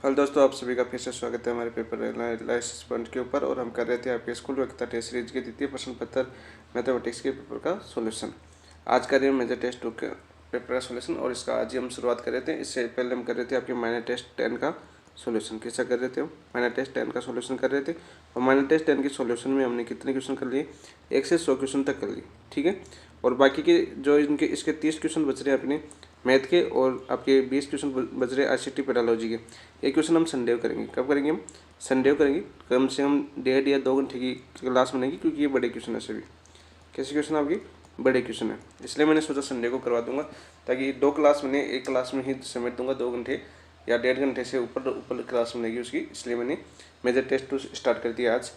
Hello दोस्तों, आप सभी का फिर से स्वागत है हमारे पेपर एनालिसिस पॉइंट के ऊपर। और हम कर रहे थे आपके स्कूल वक्ता टेस्ट सीरीज के द्वितीय प्रश्न पत्र मैथमेटिक्स के पेपर का सॉल्यूशन। आज कर रहे हैं मेजर टेस्ट 2 के पेपर का सॉल्यूशन और इसका आज ही हम शुरुआत कर रहे थे। इससे पहले हम कर रहे थे आपके माइनर टेस्ट 10 का सॉल्यूशन। कैसा कर रहे थे हम? माइनर टेस्ट 10 का सॉल्यूशन कर रहे थे। और माइनर टेस्ट 10 के सॉल्यूशन में हमने कितने क्वेश्चन कर लिए? 1 से 100 क्वेश्चन तक कर लिए, ठीक है। और बाकी के जो इनके इसके 30 क्वेश्चन बच रहे हैं अपने मैथ के, और आपके 20 क्वेश्चन बच रहे आईसीटी पेडालॉजी के। ये क्वेश्चन हम संडे को करेंगे। कब करेंगे? हम संडे को करेंगे। कम से कम 1.5 या 2 घंटे की क्लास बनेगी, क्योंकि ये बड़े क्वेश्चन है सभी। कैसे क्वेश्चन? आपकी बड़े क्वेश्चन है, इसलिए मैंने सोचा संडे को करवा दूंगा, ताकि 2 क्लास बने। एक क्लास में ही समेट दूंगा 2 घंटे या 1.5 घंटे से ऊपर क्लास बनेगी उसकी, इसलिए मैंने मेजर टेस्ट 2 स्टार्ट कर दिया आज,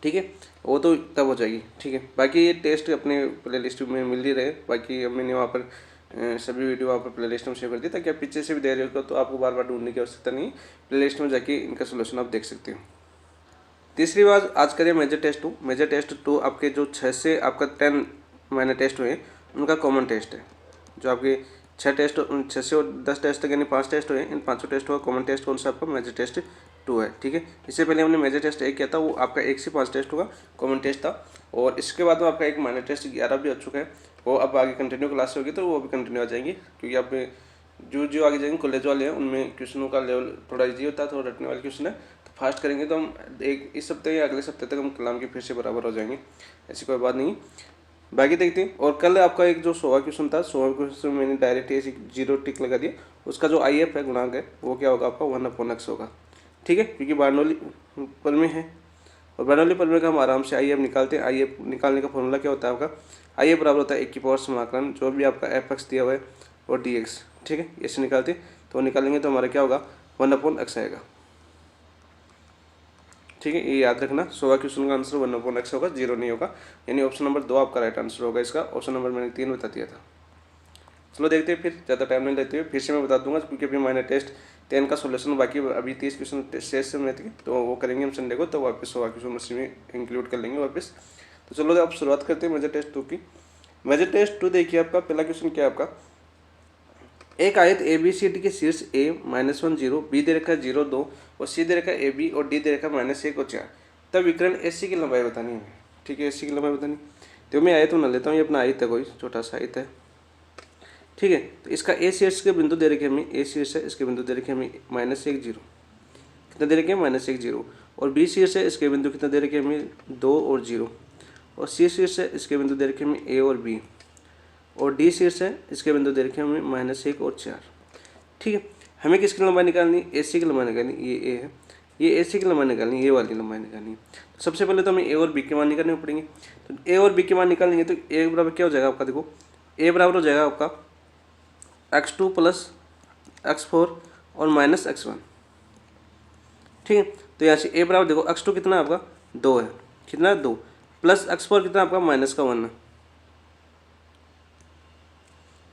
ठीक है। वो तो तब हो जाएगी, ठीक है। बाकी ये टेस्ट अपने प्ले लिस्ट में मिल ही रहे। बाकी अब मैंने वहाँ पर सभी वीडियो वहाँ पर प्ले लिस्ट में शेयर कर दी, ताकि आप पीछे से भी दे रहे हो तो आपको बार बार ढूंढने की आवश्यकता नहीं। प्ले लिस्ट में जाके इनका सोल्यूशन आप देख सकते हो। तीसरी बात, आज करें मेजर टेस्ट 2। मेजर टेस्ट 2 आपके जो 6 से आपका 10 माइनर टेस्ट हुए उनका कॉमन टेस्ट है। जो आपके 6 से और 10 टेस्ट तक यानी 5 टेस्ट हुए, इन 5 टेस्टों का कॉमन टेस्ट कौन सा? आपका मेजर टेस्ट 2 है, ठीक है। इससे पहले हमने मेजर टेस्ट 1 किया था, वो आपका 1 से 5 टेस्ट होगा कॉमन टेस्ट था। और इसके बाद में आपका एक माइनर टेस्ट 11 भी हो चुका है। वो अब आगे कंटिन्यू क्लास होगी तो वो भी कंटिन्यू आ जाएंगी, क्योंकि आप जो आगे जाएंगे कॉलेज वाले हैं उनमें क्वेश्चनों का लेवल थोड़ा ईजी होता है, थोड़ा रटने वाले क्वेश्चन है। तो फास्ट करेंगे तो हम इस हफ्ते या अगले हफ्ते तक हम कलाम के फिर से बराबर हो जाएंगे, ऐसी कोई बात नहीं। बाकी देखते हैं। और कल आपका एक जो 100वां क्वेश्चन था, 100वां क्वेश्चन में मैंने डायरेक्ट ऐसी 0 टिक लगा दिया। उसका जो IF है, गुणांक है, वो क्या होगा? आपका 1/x होगा, ठीक है, क्योंकि बर्नौली प्रमेय है। और बर्नौली प्रमेय का हम आराम से IF निकालते हैं। IF निकालने का फॉर्मूला क्या होता है? आपका IF बराबर होता है 1 की पावर समाकलन जो भी आपका fx दिया हुआ है और dx, ठीक है। ऐसे निकालते तो निकालेंगे तो हमारा क्या होगा? 1/x आएगा, ठीक है। ये याद रखना, 100वां क्वेश्चन का आंसर 1/x होगा, 0 नहीं होगा। यानी ऑप्शन नंबर 2 आपका राइट आंसर होगा इसका। ऑप्शन नंबर मैंने 3 बता दिया था। चलो देखते हैं, फिर ज़्यादा टाइम नहीं लेते हुए फिर से मैं बता दूंगा, क्योंकि अभी माइनर टेस्ट 10 का सॉल्यूशन बाकी अभी 30 क्वेश्चन शेष में थे, तो वो करेंगे हम संडे को। तो वापस 100वां क्वेश्चन उसी में इंक्लूड कर लेंगे वापस। तो चलो आप शुरुआत करते हैं मेजर टेस्ट 2 की। मेजर टेस्ट 2 देखिए, आपका पहला क्वेश्चन क्या है? आपका एक आयत ABCD के शीर्ष A -1 0, B दे रखा है 0 2, और C दे रखा है AB, और D दे रखा है -1 और 4। तब विकर्ण AC की लंबाई बतानी है, ठीक है। AC की लंबाई बतानी, तो मैं आयत बना लेता हूँ। ये अपना आयत है, कोई छोटा सा आयत है, ठीक है। तो इसका A शीर्ष के बिंदु दे रखे हमें, A शीर्ष है, इसके बिंदु दे रखे हमें -1 0, कितना दे रखे हैं? -1 0। और B शीर्ष है, इसके बिंदु कितना दे रखे हमें? 2 और 0। और C शीर्ष है, इसके बिंदु दे रखे हमें A और B। और D शीर्ष है, इसके बिंदु दे रखे हमें -1 और 4, ठीक है। हमें किसकी लंबाई निकालनी? AC की लंबाई निकालनी। ये A है, ये AC की लंबाई निकालनी, ये वाली लंबाई निकालनी है। तो सबसे पहले तो हमें A और B के मान निकालने पड़ेंगे। तो A और B के मान निकालेंगे तो A बराबर क्या हो जाएगा आपका? देखो, A बराबर हो जाएगा आपका x2 + x4 और -x1, ठीक है। तो यहाँ से A बराबर देखो, x2 कितना है आपका? 2 है, कितना है? 2, प्लस x4 कितना आपका? -1 है,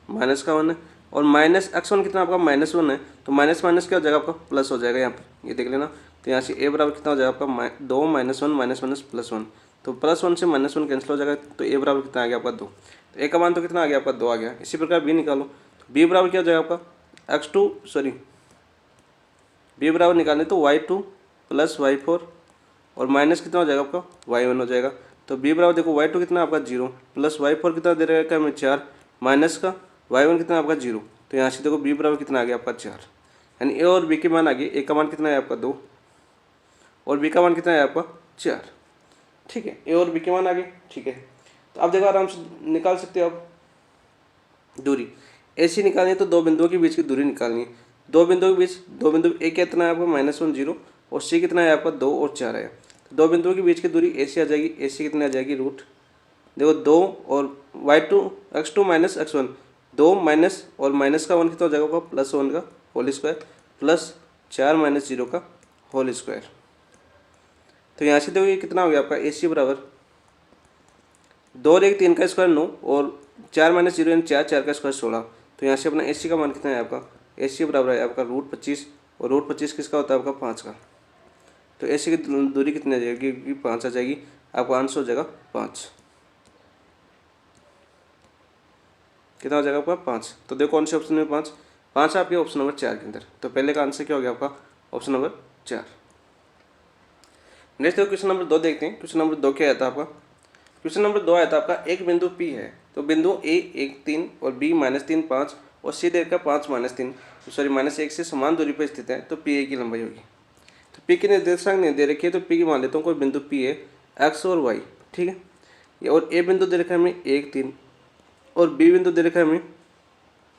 -1 है। और -x1 कितना आपका? -1 है। तो माइनस माइनस क्या हो जाएगा आपका? प्लस हो जाएगा यहाँ पर, ये देख लेना। तो यहाँ से A बराबर कितना हो जाएगा आपका? 2 -1 +1। तो +1 से -1 कैंसिल हो जाएगा, तो A बराबर कितना आ गया आपका? 2। तो A का मान तो कितना आ गया आपका? 2 आ गया। इसी प्रकार B निकालो, तो B बराबर क्या हो जाएगा आपका? B बराबर निकालने तो y2 + y4 और माइनस कितना हो जाएगा आपका? y1 हो जाएगा। तो B बराबर देखो, y2 कितना आपका? 0, प्लस y4 कितना दे रखा है हमें? 4, माइनस का y1 कितना आपका? 0। तो यहाँ से देखो B बराबर कितना आ गया आपका? 4। यानी A और B के मान आ गए। A का मान कितना है आपका? 2, और B का मान कितना है आपका? 4, ठीक है। A और B के मान आ गए, ठीक है। तो अब देखो, आराम से निकाल सकते हो आप दूरी। AC निकालनी है तो 2 बिंदुओं के बीच की दूरी निकालनी है। 2 बिंदुओं के बीच, 2 बिंदु A कितना है आपका? -1 0, और C कितना है आपका? 2 और 4 है। तो 2 बिंदुओं के बीच की दूरी AC आ जाएगी। AC कितनी आ जाएगी? रूट, देखो 2 और y2 x2 - x1, 2 माइनस और माइनस का 1 कितना हो जाएगा आपका? +1 का होल स्क्वायर प्लस 4 - 0 का होल स्क्वायर। तो यहाँ से देखो ये कितना हो गया आपका? AC बराबर 2 और 1 3 का स्क्वायर 9, और 4 - 0 यानी 4 4 का स्क्वायर 16। तो यहाँ से अपना AC का मान कितना है आपका? AC बराबर है आपका √25, और √25 किसका होता है आपका? 5 का। तो AC की दूरी कितनी आ जाएगी? 5 आ जाएगी। आपका आंसर हो जाएगा 5। कितना हो जाएगा आपका? 5। तो देखो कौन से ऑप्शन में 5 आपके ऑप्शन नंबर 4 के अंदर। तो पहले का आंसर क्या हो गया आपका? Option number 4। Next question number 2 देखते हैं। क्वेश्चन नंबर 2 क्या आया था आपका? क्वेश्चन नंबर 2 आया था आपका, एक बिंदु P है, तो बिंदु A 1 3 और B -3 5 और C देर का 5 -3 सॉरी -1 से समान दूरी पर स्थित है, तो PA की लंबाई होगी। तो P की निर्देशांक नहीं दे रखी है, तो P की मान लेता हूँ कोई बिंदु P है x और y, ठीक है। और A बिंदु दे रखा है हमें 1 3 और B बिंदु दे रखा है हमें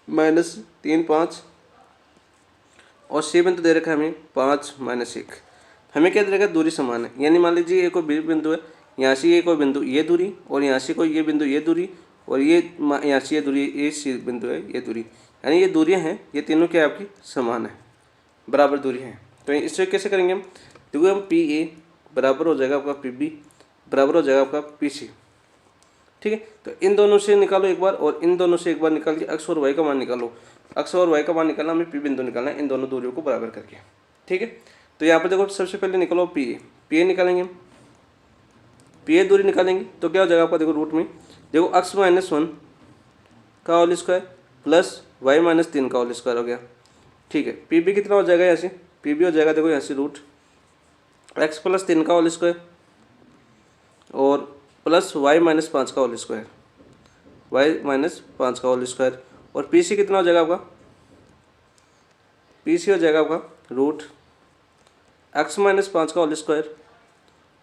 -3 5 और C बिंदु दे रखा है हमें 5 -1। हमें क्या दे रखा है? दूरी समान है, यानी मान लीजिए ये कोई B बिंदु है, यहाँ से ये कोई बिंदु ये दूरी, और यहाँ से कोई ये बिंदु ये दूरी, और ये यहाँ से ये दूरी ये C बिंदु है ये दूरी, यानी ये दूरियाँ हैं, ये तीनों क्या आपकी समान है, बराबर दूरी है। तो इससे कैसे करेंगे हम? देखो हम PA बराबर हो जाएगा आपका PB बराबर हो जाएगा आपका PC, ठीक है। तो इन दोनों से निकालो एक बार और इन दोनों से एक बार निकाल के x और y का मान निकालो। x और y का मान निकालना, हमें P बिंदु निकालना है इन दोनों दूरियों को बराबर करके, ठीक है। तो यहाँ पर देखो सबसे पहले निकालो PA निकालेंगे, PA दूरी निकालेंगे तो क्या हो जाएगा आपका? देखो रूट में देखो x -1 का होल स्क्वायर प्लस y -3 का होल स्क्वायर हो गया, ठीक है। PB कितना हो जाएगा? यहाँ से PB हो जाएगा देखो यहाँ से रूट x + 3 का होल स्क्वायर और प्लस y -5 का होल स्क्वायर, y -5 का होल स्क्वायर। और PC कितना हो जाएगा आपका? PC हो जाएगा आपका रूट x -5 का होल स्क्वायर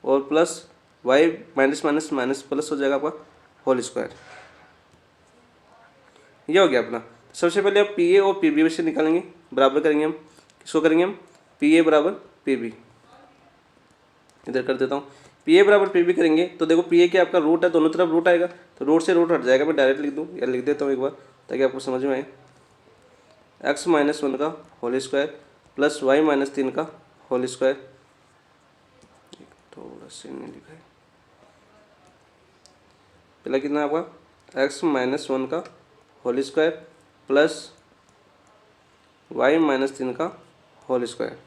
और प्लस y माइनस प्लस हो जाएगा आपका होल स्क्वायर। ये हो गया अपना। सबसे पहले आप PA और PB से निकालेंगे, बराबर करेंगे हम। किसको करेंगे हम? PA बराबर PB, इधर कर देता हूँ। PA बराबर PB करेंगे तो देखो PA क्या आपका रूट है, दोनों तरफ रूट आएगा, तो रूट से रूट हट जाएगा। मैं डायरेक्ट लिख दूँ या लिख देता हूँ एक बार ताकि आपको समझ में आए। x -1 का होल स्क्वायर प्लस y -3 का होल स्क्वायर, थोड़ा सा नहीं लिखा है, पहला कितना आपका? x -1 का होल स्क्वायर प्लस y -3 का होल स्क्वायर,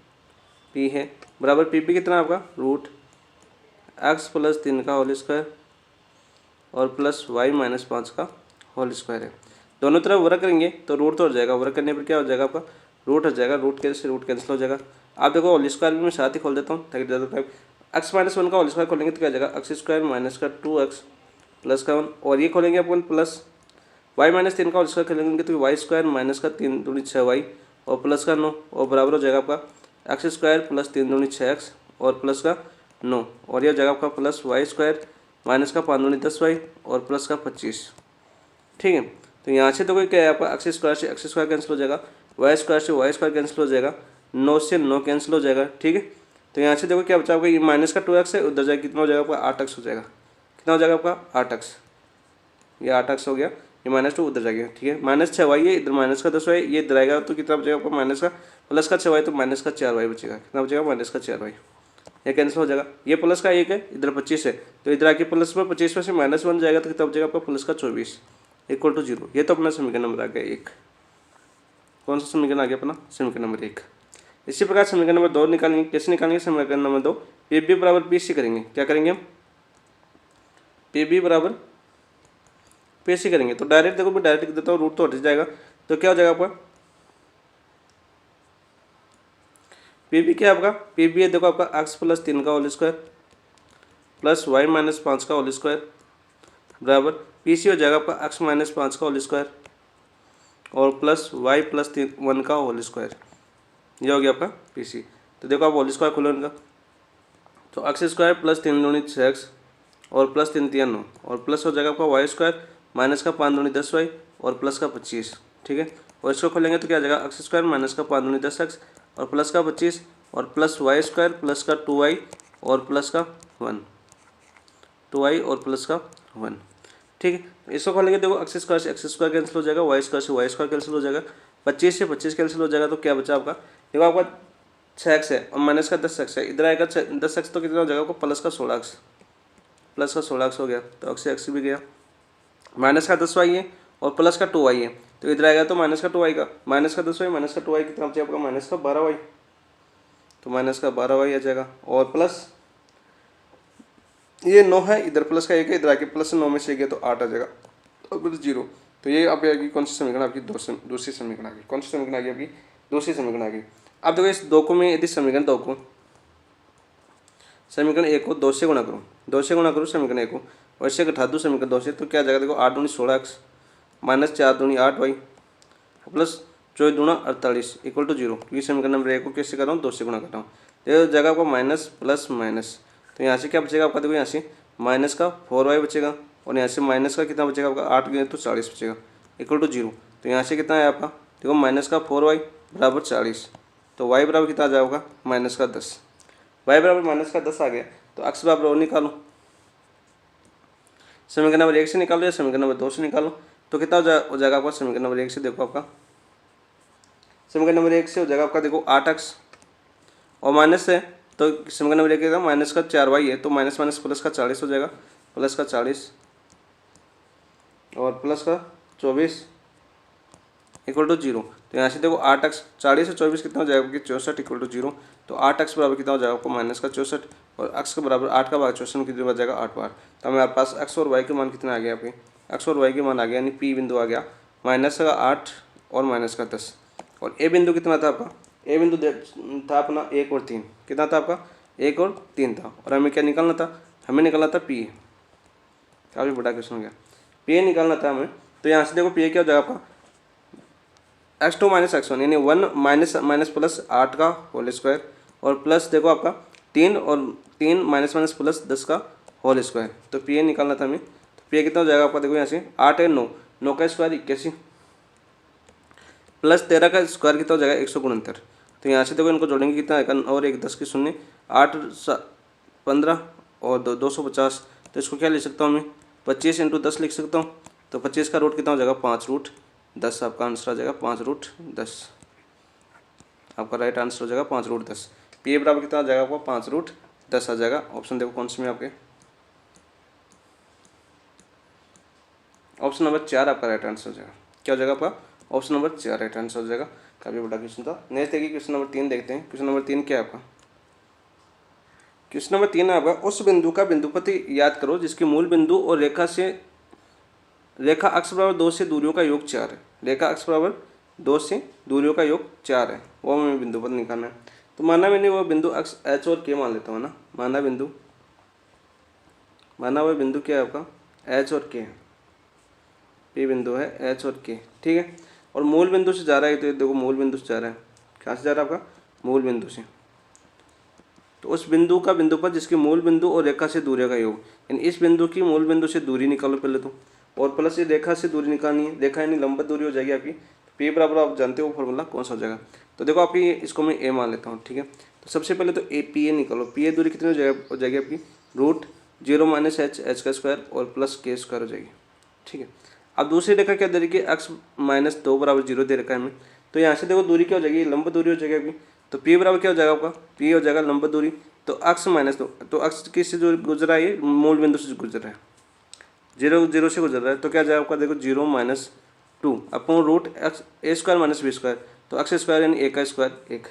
P है बराबर PP कितना आपका? रूट x + 3 का होल स्क्वायर और प्लस y -5 का होल स्क्वायर है। दोनों तरफ वर्ग करेंगे तो रूट तो हो जाएगा, वर्ग करने पर क्या हो जाएगा आपका? रूट हो जाएगा, रूट के से रूट कैंसिल हो जाएगा। आप देखो होल स्क्वायर भी मैं साथ ही खोल देता हूँ ताकि ज़्यादा टाइम। x -1 का होल स्क्वायर खोलेंगे तो क्या हो जाएगा? x² माइनस का 2x प्लस का 1, और ये खोलेंगे अपन प्लस y -3 का होल स्क्वायर खोलेंगे तो y² माइनस का 3 दूनी 6y और प्लस का 9 और बराबर हो जाएगा आपका x² प्लस 3 दूनी 6x और प्लस का 9, और ये हो जाएगा आपका प्लस y² माइनस का 5 दूनी 10y और प्लस का 25, ठीक है। तो यहाँ से तो कोई क्या है आपका? x² से x² कैंसिल हो जाएगा, y² से y² कैंसिल हो जाएगा, 9 से 9 कैंसिल हो जाएगा, ठीक है। तो यहाँ से देखो क्या बचा आपका? ये माइनस का 2x है, उधर जाएगा कितना हो जाएगा आपका? 8x हो जाएगा। कितना हो जाएगा आपका? 8x, ये 8x हो गया, ये -2 उधर जाएगा, ठीक है। -6y है, इधर माइनस का 10y, ये इधर आएगा तो कितना बचेगा आपका? माइनस का प्लस का 6y, तो माइनस का 4y बचेगा। कितना बचेगा? माइनस का 4y, ये कैंसिल हो जाएगा। ये प्लस का 1 है, इधर 25 है, तो इधर आके प्लस में 25 में से -1 जाएगा तो कितना बचेगा आपका? प्लस का 24 = 0। ये तो अपना समीकरण नंबर आ गया 1। कौन सा समीकरण आ गया अपना? समीकरण नंबर 1। इसी प्रकार समीकरण नंबर 2 निकालेंगे। कैसे निकालेंगे समीकरण नंबर 2? PB बराबर PC करेंगे। क्या करेंगे हम? PB बराबर PC करेंगे। तो डायरेक्ट देखो मैं डायरेक्ट लिख देता हूँ, रूट तो हट जाएगा, तो क्या हो जाएगा आपका? PB क्या है आपका? PB है देखो आपका x + 3 का होल स्क्वायर प्लस y -5 का होल स्क्वायर बराबर PC हो जाएगा आपका x -5 का होल स्क्वायर और प्लस y + 1 का होल स्क्वायर। ये हो गया आपका PC। तो देखो आप होल स्क्वायर खोलो इनका, तो x² प्लस 3 दूनी 6x और प्लस 3 3 9 और प्लस हो जाएगा आपका y² माइनस का 5 दूनी 10y और प्लस का 25, ठीक है। और इसको खोलेंगे तो क्या आ जाएगा? x² माइनस का 5 दूनी 10x और प्लस का 25 और प्लस y² प्लस का 2y और प्लस का 1, 2y और प्लस का 1, ठीक है। इसको खोलेंगे देखो x² से x² कैंसिल हो जाएगा, y² से y² कैंसिल हो जाएगा, 25 से 25 कैंसिल हो जाएगा, तो क्या बचा आपका? देखो आपका 6x है और माइनस का 10x है, इधर आएगा 10x तो कितना हो जाएगा आपको? प्लस का 16x, प्लस का 16x हो गया, तो x से x भी गया। माइनस का 10y है और प्लस का 2y है, तो इधर आएगा तो माइनस का 2y का, माइनस का 10y माइनस का 2y कितना बचा आपका? माइनस का 12y, तो माइनस का 12y आ जाएगा और प्लस ये 9 है, इधर प्लस का 1 है, इधर आके प्लस 9 में से गया तो 8 आ जाएगा, तो फिर 0। तो ये आप आएगी कौन सी समीकरण? आपकी दूसरी समीकरण आ गई। कौन सी समीकरण आ गई आपकी? दूसरी समीकरण आ गई। अब देखो इस दो को मैं यदि समीकरण दो को समीकरण एक को 2 से गुणा करूँ, 2 से गुणा करूँ समीकरण एक को और इससे घटा दूँ समीकरण 2 से, तो क्या आ जाएगा देखो 8 दूनी 16x माइनस 4 दूनी 8y प्लस 24 दूना 48 इक्वल टू 0, क्योंकि समीकरण नंबर एक को कैसे कर रहा हूँ 2 से गुणा कर रहा हूँ। तो जगह आपको माइनस प्लस माइनस, तो यहाँ से क्या बचेगा आपका देखो यहाँ से माइनस का 4y बचेगा और यहाँ से माइनस का कितना बचेगा आपका 8 गए तो 40 बचेगा इक्वल टू 0। तो यहाँ से कितना है आपका देखो माइनस का 4y बराबर 40, तो y बराबर कितना आ जाएगा माइनस का 10, y बराबर माइनस का 10 आ गया। तो x बराबर और निकालो, समीकरण नंबर 1 से निकालो या समीकरण नंबर 2 से निकालो, तो कितना हो जाएगा आपका समीकरण नंबर 1 से देखो आपका समीकरण नंबर 1 से हो जाएगा आपका देखो 8x और माइनस है तो समीकरण नंबर 1 का माइनस का 4y है तो माइनस माइनस प्लस का 40 हो जाएगा, प्लस का 40 और प्लस का 24 इक्वल टू 0। तो यहाँ से देखो 8x 40 और 24 कितना हो जाएगा कि 64 इक्वल टू 0, तो 8x बराबर कितना हो जाएगा आपको माइनस का 64 और x के बराबर 8 का भाग 64 कितने बच जाएगा 8 बार। तो हमारे पास x और y के मान कितना आ गया आपके x और y के मान आ गया यानी p बिंदु आ गया माइनस का 8 और माइनस का 10। और a बिंदु कितना था आपका, a बिंदु था अपना 1 और 3, कितना था आपका 1 और 3 था और हमें क्या निकालना था, हमें निकालना था p, काफ़ी बड़ा क्वेश्चन हो गया, p निकालना था हमें। तो यहाँ से देखो p क्या हो जाएगा आपका x2 माइनस x1 यानी 1 माइनस माइनस प्लस 8 का होल स्क्वायर और प्लस देखो आपका 3 और 3 माइनस माइनस प्लस 10 का होल स्क्वायर, तो पी ए निकालना था हमें। तो पी ए कितना हो जाएगा आपका देखो यहाँ से 8 है 9, 9 का स्क्वायर 81 प्लस 13 का स्क्वायर कितना हो जाएगा 169। तो यहाँ से देखो इनको जोड़ेंगे कितना आएगा और एक 10 की शून्य 8 15 और 250, तो इसको क्या लिख सकता हूँ मैं 25 इंटू 10 लिख सकता हूँ। तो 25 का रूट कितना हो जाएगा 5 रूट 10, आपका आंसर आ जाएगा 5 रूट 10, आपका राइट आंसर हो जाएगा 5 रूट 10। पी ए बराबर कितना आ जाएगा आपको 5 रूट 10 आ जाएगा। ऑप्शन देखो कौन से में आपके ऑप्शन नंबर 4 आपका राइट आंसर हो जाएगा। क्या हो जाएगा आपका ऑप्शन नंबर 4 राइट आंसर हो जाएगा। काफ़ी बड़ा क्वेश्चन था। नेक्स्ट देखिए क्वेश्चन नंबर 3 देखते हैं। क्वेश्चन नंबर 3 क्या है आपका, क्वेश्चन नंबर 3 है आपका उस बिंदु का बिंदुपति याद करो जिसके मूल बिंदु और रेखा अक्ष बराबर 2 से दूरियों का योग 4 है। रेखा अक्ष बराबर 2 से दूरियों का योग 4 है, वो हमें बिंदुपति निकालना है। तो माना मैंने वो बिंदु अक्ष एच और के मान लेता हूँ ना, माना हुआ बिंदु क्या है आपका एच और के, पी बिंदु है एच और के, ठीक है। और मूल बिंदु से जा रहा है, तो देखो मूल बिंदु से जा रहा है, कहाँ से जा रहा है आपका मूल बिंदु से। तो उस बिंदु का बिंदुपत जिसके मूल बिंदु और रेखा से दूरी का योग, यानी इस बिंदु की मूल बिंदु से दूरी निकालो पहले तो, और प्लस ये रेखा से दूरी निकालनी है, रेखा यानी लंबवत दूरी हो जाएगी आपकी। पी बराबर आप जानते हो फॉर्मूला कौन सा हो जाएगा। तो देखो आपकी इसको मैं ए मान लेता हूँ, ठीक है। तो सबसे पहले तो ए पी ए निकालो, पी ए दूरी कितनी हो जाएगी आपकी रूट 0 माइनस एच का स्क्वायर और प्लस के स्क्वायर हो जाएगी, ठीक है। अब दूसरी रेखा क्या दे रखी है x माइनस 2 बराबर 0 दे रखा है हमें। तो यहाँ से देखो दूरी क्या हो जाएगी लंबवत दूरी हो जाएगी आपकी। तो p बराबर क्या हो जाएगा आपका p हो जाएगा लंबवत दूरी, तो x माइनस 2, तो x किससे जो गुजरा है मूल बिंदु से गुजर रहा है, 0 0 से गुजर रहा है। तो क्या जाएगा आपका देखो 0 माइनस 2 अपॉन रूट एक्स ए स्क्वायर माइनस बी स्क्वायर, तो एक्स स्क्वायर यानी ए का स्क्वायर 1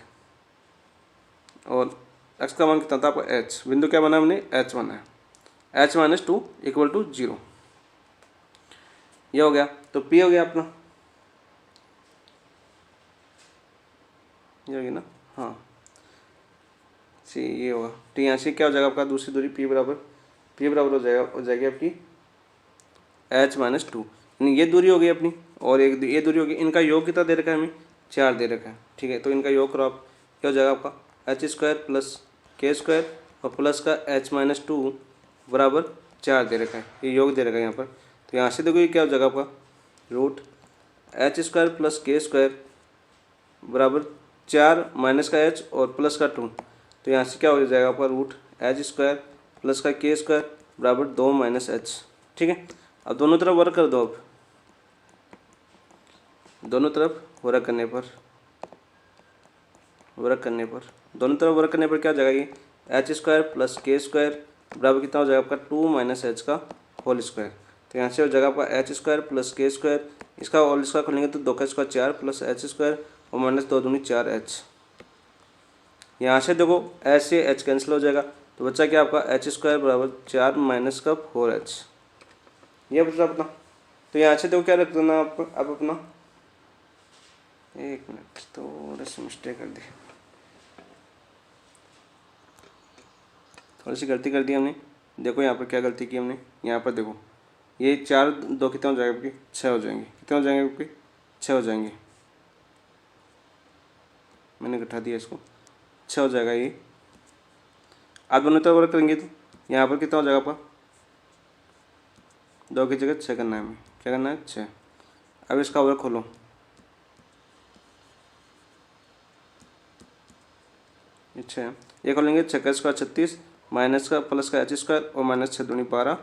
और x का मान कितना था आपका h, बिंदु क्या बना हमने h बना है, h माइनस 2 इक्वल टू 0, ये हो गया। तो p हो गया अपना, ये होगी ना, हाँ सी ये होगा। तो यहाँ से क्या हो जाएगा आपका दूसरी दूरी p बराबर हो जाएगी आपकी h माइनस 2, यानी ये दूरी हो गई अपनी और एक ये दूरी होगी। इनका योग कितना दे रखा है हमें 4 दे रखा है, ठीक है। तो इनका योग करो आप, क्या हो जाएगा आपका h स्क्वायर प्लस के स्क्वायर और प्लस का h माइनस 2 बराबर 4 दे रखा है, ये योग दे रखा है यहाँ पर। तो यहाँ से देखो ये क्या हो जाएगा आपका रूट एच स्क्वायर प्लस के स्क्वायर बराबर 4 माइनस का h और प्लस का 2, तो यहाँ से क्या हो जाएगा आपका रूट एच स्क्वायर प्लस का के स्क्वायर बराबर 2 माइनस एच, ठीक है। अब दोनों तरफ वर्क कर दो, अब दोनों तरफ वर्क करने पर दोनों तरफ वर्क करने पर क्या हो जाएगा ये एच स्क्वायर प्लस के स्क्वायर बराबर कितना हो जाएगा आपका 2 माइनस एच का होल स्क्वायर। तो यहाँ से हो जाएगा आपका एच स्क्वायर प्लस के स्क्वायर, इसका होल स्क्वायर खोलेंगे तो 2 का स्क्वायर 4 प्लस एच स्क्वायर और माइनस 2 दूनी 4 एच। यहाँ से देखो एच से एच कैंसिल हो जाएगा, तो बच्चा क्या आपका एच स्क्वायर बराबर 4 माइनस का 4h, ये बच्चा अपना। तो यहाँ से देखो क्या रख देना आप अब अपना, एक मिनट थोड़ा सा मिस्टेक कर दी, थोड़ी सी गलती कर दी हमने। देखो यहाँ पर क्या गलती की हमने, यहाँ पर देखो ये 4 2 कितने हो जाएगा आपकी 6 हो जाएंगे, कितने हो जाएंगे आपके 6 हो जाएंगे। मैंने घटा दिया इसको, 6 हो जाएगा ये। आप दोनों तरफ वर्क करेंगे तो यहाँ पर कितना हो जाएगा आपका 2 की जगह 6 करना है, हमें क्या करना है 6। अब इसका वर्क खोलो, अच्छा ये खोलेंगे 6 का स्क्वायर 36 माइनस का प्लस का h स्क्वायर और माइनस 6 दूनी 12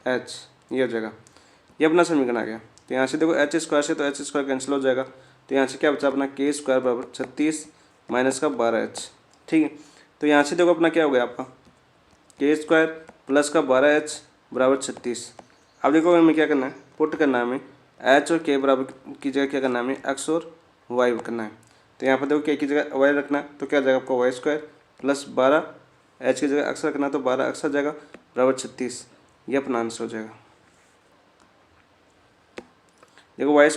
h, ये हो जाएगा। ये अपना समीकरण आ गया। तो यहाँ से देखो h स्क्वायर से तो h स्क्वायर कैंसिल हो जाएगा, तो यहाँ से क्या बचा अपना k स्क्वायर बराबर 36 माइनस का 12h, ठीक है। तो यहाँ से देखो अपना क्या हो गया आपका k स्क्वायर प्लस का 12h बराबर 36। अब देखो हमें क्या करना है, पुट करना है हमें h और k बराबर की जगह क्या करना है हमें x और y करना है। तो यहाँ पर देखो k की जगह y रखना है तो क्या आ जाएगा आपका y स्क्वायर प्लस 12 h की जगह x रखना है तो 12 x आ जाएगा बराबर 36। ये अपना आंसर हो जाएगा। देखो वाई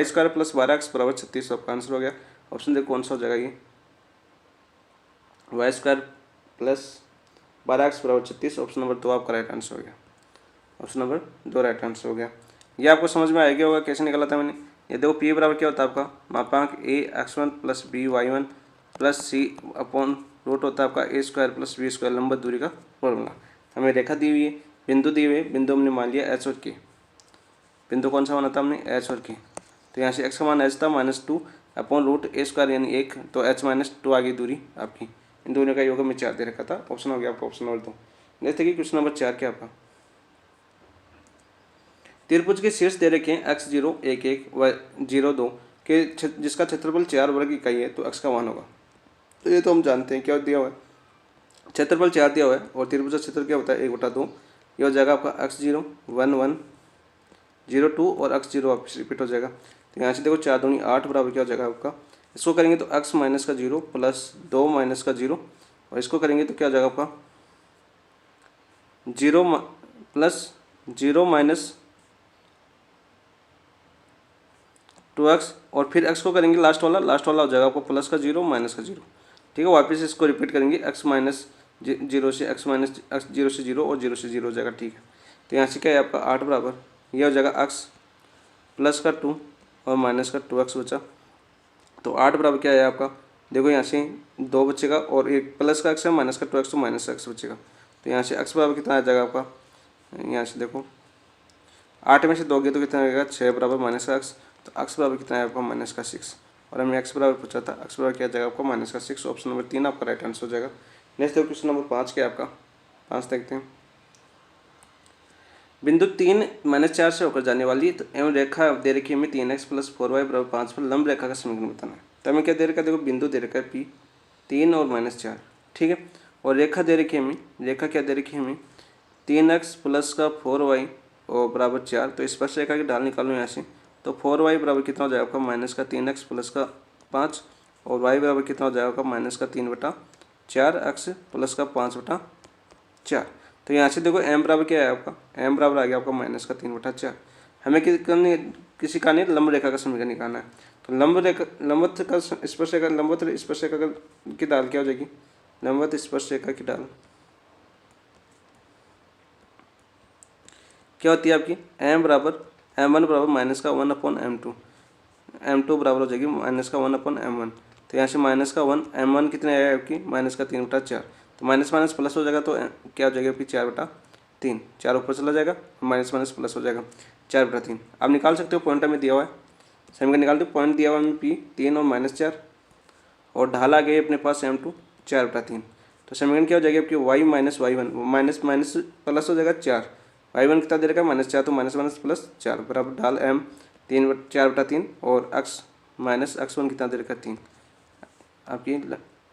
स्क्वायर प्लस 12x बराबर 36 आपका आंसर हो गया। ऑप्शन देखो कौन सा हो जाएगा ये, वाई स्क्वायर प्लस 12x बराबर 36, ऑप्शन नंबर 2 आपका राइट आंसर हो गया। ऑप्शन नंबर 2 राइट आंसर हो गया। ये आपको समझ में आ गया होगा कैसे निकाला था मैंने। ये देखो पी बराबर क्या होता है आपका मापांक a x1 plus B y1 plus C upon root होता है आपका a square plus B square लंबवत दूरी का फॉर्मूला। हमें रेखा दी हुई है, बिंदु दिए हुए, बिंदु हमने मान लिया h और k। बिंदु कौन सा माना था हमने h और k, तो यहाँ से x का मान h था -2 अपॉन रूट a स्क्वायर यानी 1, तो h -2 आ गई दूरी आपकी। इन दोनों का योग में 4 दे रखा था। ऑप्शन हो गया आपका ऑप्शन नंबर 2। नेक्स्ट देखिए क्वेश्चन नंबर 4 क्या आपका, त्रिभुज के शीर्ष दे रखे हैं x0 1 1 व 0 2 के जिसका क्षेत्रफल 4 वर्ग इकाई है तो x का मान होगा। तो ये तो हम जानते हैं क्या दिया हुआ है, क्षेत्रफल 4 दिया हुआ है और त्रिभुज का क्षेत्र क्या होता है 1/2। ये हो जाएगा आपका x0 1 1 0 2 और x0 वापस रिपीट हो जाएगा। तो यहाँ से देखो 4 दूनी 8 बराबर क्या हो जाएगा आपका, इसको करेंगे तो x माइनस का 0 प्लस 2 माइनस का 0 और इसको करेंगे तो क्या हो जाएगा आपका 0 प्लस 0 माइनस 2x और फिर x को करेंगे लास्ट वाला हो जाएगा आपको प्लस का 0 माइनस का 0, ठीक है। वापस इसको रिपीट करेंगे x माइनस 0 से x माइनस 0 से 0 और 0 से 0 हो जाएगा, ठीक है। तो यहाँ से क्या है आपका 8 बराबर यह हो जाएगा x प्लस का 2 और माइनस का 2x बचा। तो 8 बराबर क्या है आपका, देखो यहाँ से 2 बचेगा और एक प्लस का x है माइनस का 2x तो माइनस x बचेगा। तो यहाँ से x बराबर कितना आ जाएगा आपका, यहाँ से देखो 8 में से 2 गए तो कितना आएगा 6 बराबर माइनस का x, तो x बराबर कितना है आपका माइनस का 6 और हमें x बराबर पूछा था, x बराबर क्या आ जाएगा आपका माइनस का 6। ऑप्शन नंबर 3 आपका राइट आंसर हो जाएगा। नेक्स्ट देखो क्वेश्चन नंबर 5 क्या है आपका, 5 देखते हैं। बिंदु 3 -4 से होकर जाने वाली तो एवं रेखा दे रखी है हमें 3x प्लस 4y बराबर 5 पर लंब रेखा का समीकरण बताना है। तो हमें क्या दे रखा है, देखो बिंदु दे रखा है P 3 और -4, ठीक है। और रेखा दे रखी है हमें, रेखा क्या दे रखी है हमें 3x प्लस का 4y और बराबर 4। तो स्पर्श रेखा की ढाल निकालो यहाँ से, तो 4y बराबर कितना हो जाएगा आपका माइनस का 3x प्लस का 5 और y बराबर कितना हो जाएगा आपका माइनस का 3/4 x प्लस का 5/4। तो यहाँ से देखो m बराबर क्या है आपका, m बराबर आ गया आपका माइनस का 3/4। हमें किसी का नहीं लंब रेखा का समीकरण निकालना है। तो लंबवत का स्पर्श रेखा लंबवत स्पर्श रेखा की ढाल क्या हो जाएगी, लंबवत स्पर्श रेखा की ढाल क्या होती है आपकी m बराबर m1 बराबर माइनस का 1/m2, m2 बराबर हो जाएगी माइनस का 1/m1। तो यहाँ से माइनस का 1 m1 कितने आएगा आपकी माइनस का 3/4, तो माइनस माइनस प्लस हो जाएगा तो क्या हो जाएगा आपकी 4/3, 4 ऊपर चला जाएगा माइनस माइनस प्लस हो जाएगा 4/3। आप निकाल सकते हो, पॉइंट में दिया हुआ है समीकरण निकाल दो। पॉइंट दिया हुआ है P 3 और -4 और ढाल आ गई अपने पास m2 4/3। तो समीकरण क्या हो जाएगी आपकी y minus y1 minus minus plus हो जाएगा 4, y1 कितना दे रखा है -4 तो माइनस माइनस प्लस 4 बराबर ढाल m 4/3 और x माइनस x1 कितना दे रखा है 3। आपकी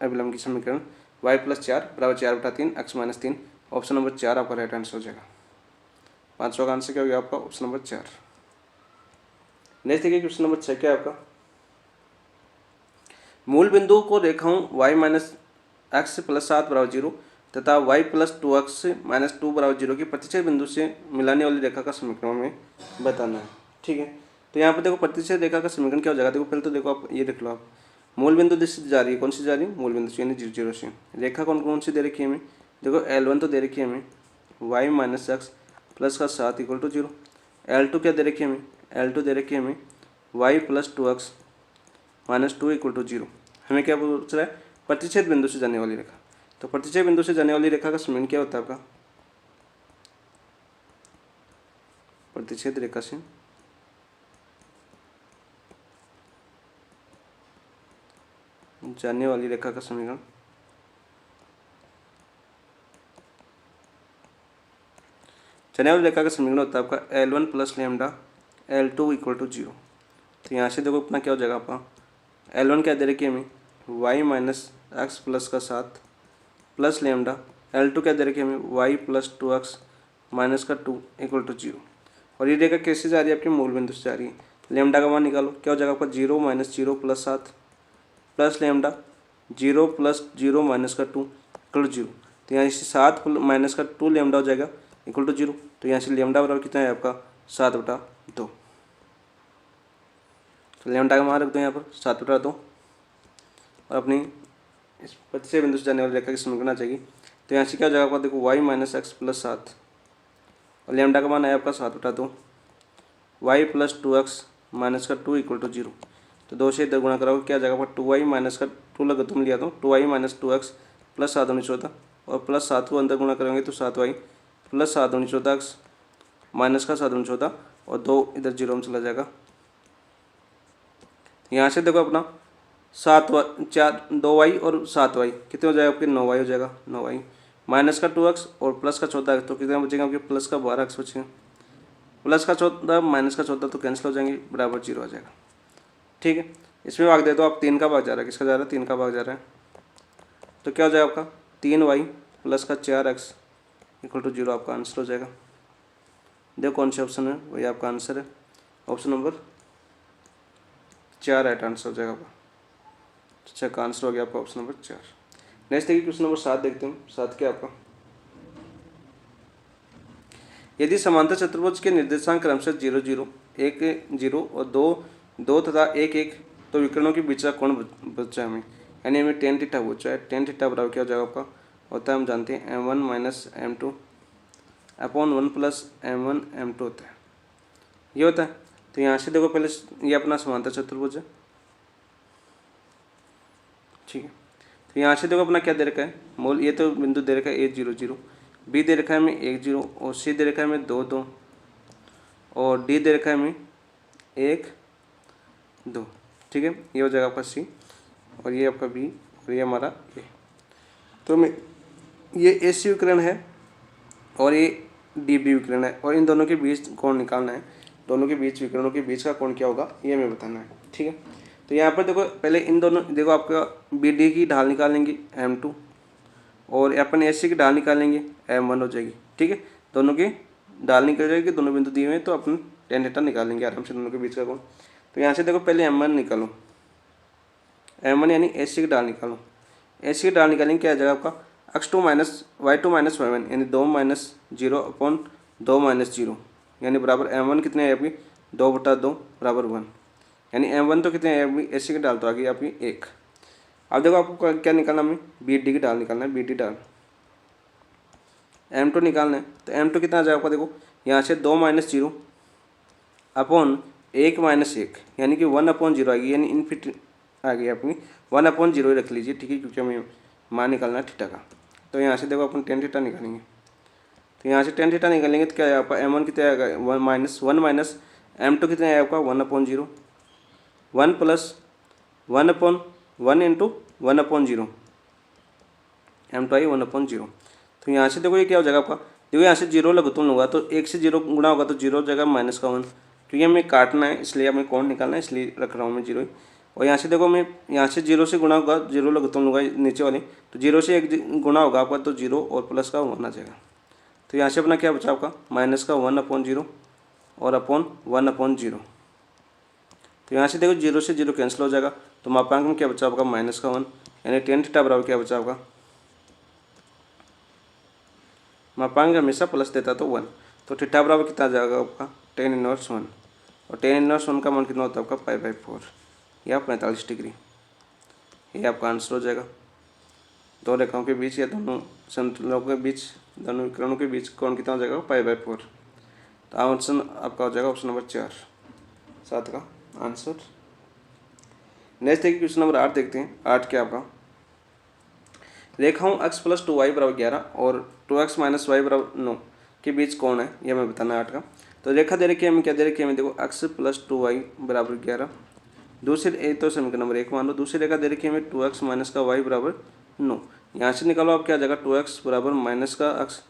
अभिलंब की समीकरण y प्लस 4 बराबर 4/3 x माइनस 3। ऑप्शन नंबर 4 आपका राइट आंसर हो जाएगा। 5वां का आंसर क्या हो गया आपका ऑप्शन नंबर 4। नेक्स्ट देखिए क्वेश्चन नंबर 6 क्या है आपका, मूल बिंदु को रेखाओं y माइनस x प्लस 7 बराबर 0 तथा y प्लस 2x माइनस 2 बराबर 0 की प्रतिच्छेद बिंदु से मिलाने वाली रेखा का समीकरण हमें बताना है, ठीक है। तो यहाँ पर देखो प्रतिच्छेद रेखा का समीकरण क्या हो जाएगा, देखो पहले तो देखो आप ये देख लो, आप मूल बिंदु से जा रही है, कौन सी जा रही है, मूल बिंदु से, यानी 0 0 से। रेखा कौन कौन सी दे रखी है हमें, देखो L1 तो दे रखी है हमें y माइनस एक्स प्लस का 7 इक्वल टू 0। L2 क्या दे रखी है हमें, L2 दे रखी है हमें y plus 2x minus 2 equal to 0। हमें क्या पूछ रहा है, प्रतिच्छेद बिंदु से जाने वाली रेखा। तो प्रतिच्छेद बिंदु से जाने वाली रेखा का समीकरण क्या होता है आपका, प्रतिच्छेद रेखा से जाने वाली रेखा का समीकरण जाने वाली रेखा का समीकरण होता है आपका L1 plus lambda L2 equal to 0। तो यहाँ से देखो अपना क्या हो जाएगा, आपका L1 क्या दे रखी है हमें y माइनस एक्स प्लस का 7 प्लस लेमडा, L2 क्या दे रखी है हमें y प्लस 2x माइनस का 2 इक्वल टू 0। और ये रेखा कैसे जा रही है, आपकी मूल बिंदु से जा रही है। लेमडा का मान निकालो, क्या हो जाएगा आपका 0 minus 0 plus 7 plus lambda 0 plus 0 minus का 2 इक्वल टू 0। तो यहाँ से 7 माइनस का 2 लेमडा हो जाएगा इक्वल टू 0। तो यहाँ से लेमडा बराबर कितना है आपका 7/2। तो लेमडा का मान रख दो यहाँ पर 7/2 और अपनी इस प्रतिच्छेद बिंदु से जाने वाली रेखा की समीकरण आ जाएगी। तो यहाँ से क्या हो जाएगा आपका, देखो y माइनस एक्स प्लस 7 और लेमडा का मान आया आपका 7/2, y प्लस 2x माइनस का 2 इक्वल टू 0। तो 2 से इधर गुणा कराओगे क्या आ जाएगा आपका 2y माइनस का 2 लगा तुम लिया तो 2y माइनस 2x प्लस 7 दूनी 14 और प्लस 7 को अंदर गुणा करेंगे तो 7y प्लस 7 दूनी 14x माइनस का 7 दूनी 14 और 2 इधर 0 में चला जाएगा। यहाँ से देखो अपना 2y और 7y कितने हो जाएगा आपके 9y हो जाएगा, 9y माइनस का 2x और प्लस का 14 तो कितना बचेगा आपके प्लस का 12x बचेगा, प्लस का 14 माइनस का 14 तो कैंसिल हो जाएंगे, बराबर 0 आ जाएगा। ठीक है, इसमें भाग दे तो आप 3 का भाग जा रहा है, किसका जा रहा है 3 का भाग जा रहा है। तो क्या हो जाएगा आपका 3y प्लस का 4x इक्वल टू 0 आपका आंसर हो जाएगा। देखो कौन सा ऑप्शन है वही आपका आंसर है, ऑप्शन नंबर 4 राइट आंसर हो जाएगा आपका। अच्छा का आंसर हो गया आपका ऑप्शन नंबर 4। नेक्स्ट देखिए क्वेश्चन नंबर 7 देखते हैं। 7 क्या आपका, यदि समांतर चतुर्भुज के निर्देशांक क्रमशः 0 0 1 0 और 2 2 तथा 1 1 तो विकर्णों के बीच का कोण बचा हमें, यानी हमें tan थीटा बचा है। tan थीटा बराबर क्या हो जाएगा आपका, होता है हम जानते हैं m1 minus m2 upon 1 plus m1 m2 होता है, ये होता है। तो यहाँ से देखो पहले ये अपना समांतर चतुर्भुज है, ठीक है। तो यहाँ से देखो अपना क्या दे रखा है, मूल ये तो बिंदु दे रखा है a 0 0, b दे रखा है हमें 1 0 और c दे रखा है हमें 2 2 और d दे रखा है हमें 1 2, ठीक है। ये हो जाएगा आपका c और ये आपका b और ये हमारा a। तो मैं ये AC विकर्ण है और ये DB विकर्ण है और इन दोनों के बीच कोण निकालना है, दोनों के बीच विकर्णों के बीच का कोण क्या होगा ये हमें बताना है, ठीक है। तो यहाँ पर देखो पहले इन दोनों देखो आपका BD की ढाल निकालेंगे M2 और अपन AC की ढाल निकालेंगे M1 हो जाएगी, ठीक है। दोनों की ढाल निकल जाएगी, दोनों बिंदु दिए हुए हैं तो अपन tan थीटा निकालेंगे आराम से दोनों के बीच का कोण। तो यहाँ से देखो पहले M1 निकालो, M1 यानी AC की ढाल निकालो। AC की ढाल निकालेंगे क्या आ जाएगा आपका x2 minus y2 minus y1 यानी 2 माइनस 0 अपॉन 2 माइनस 0 यानी बराबर M1 कितने है आपकी 2/2 बराबर 1, यानी M1 तो कितने है आपकी AC की ढाल तो आ गई आपकी 1। अब देखो आपको क्या निकालना हमें BD की ढाल निकालना है, BD ढाल M2 निकालना है। तो M2 कितना आ जाएगा आपका देखो यहाँ से 2 माइनस 0 अपॉन 1 माइनस 1 यानी कि 1/0 आ गई, यानी इन्फिनिटी आ गई अपनी 1/0 ही रख लीजिए, ठीक है, क्योंकि हमें मान निकालना है थीटा का। तो यहाँ से देखो अपन tan थीटा निकालेंगे। तो यहाँ से tan थीटा निकालेंगे तो क्या है आपका M1 कितना आएगा 1 माइनस M2 कितना है आपका 1/0 1 प्लस 1/1 इंटू 1/0 M2 आई 1/0। तो यहाँ से देखो ये क्या हो जाएगा आपका, देखो यहाँ से 0 लघुत्तम होगा तो 1 से 0 गुणा होगा तो 0 हो जाएगा माइनस का 1, क्योंकि हमें काटना है इसलिए हमें कोण निकालना है इसलिए रख रहा हूँ मैं 0 ही। और यहाँ से देखो मैं यहाँ से 0 से गुणा होगा 0 लघुत्तम होगा नीचे वाले, तो 0 से 1 गुणा होगा आपका तो 0 और प्लस का 1 आ जाएगा। तो यहाँ से अपना क्या बचा आपका माइनस का 1/0 और अपॉन 1/0। तो यहाँ से देखो 0 से 0 कैंसिल हो जाएगा तो मापांक में क्या बचा आपका माइनस का 1, यानी tan थीटा बराबर क्या बचा आपका, मापांक हमेशा प्लस देता तो 1, तो थीटा बराबर कितना आ जाएगा आपका tan इनवर्स 1 और tan इनवर्स 1 का मान कितना होता है आपका π/4 या 45 डिग्री। ये आपका आंसर हो जाएगा। दो रेखाओं के बीच या दोनों समतलों के बीच, दोनों विकर्णों के बीच कोण कितना हो जाएगा, π/4। तो ऑप्शन आपका हो जाएगा ऑप्शन नंबर 4, 7 का आंसर। नेक्स्ट देखिए क्वेश्चन नंबर 8 देखते हैं। 8 क्या आपका, रेखाओं x + 2y = 11 और 2x - y = 9 के बीच कौन है, यह हमें बताना है 8 का। तो रेखा दे रखी है हमें, क्या दे रखी है हमें, देखो x + 2y = 11। दूसरी एक तो समीकरण नंबर 1 मान लो। दूसरी रेखा दे रखी है हमें 2x - y = 9। यहाँ से निकालो आप, क्या आ जाएगा, 2x = -x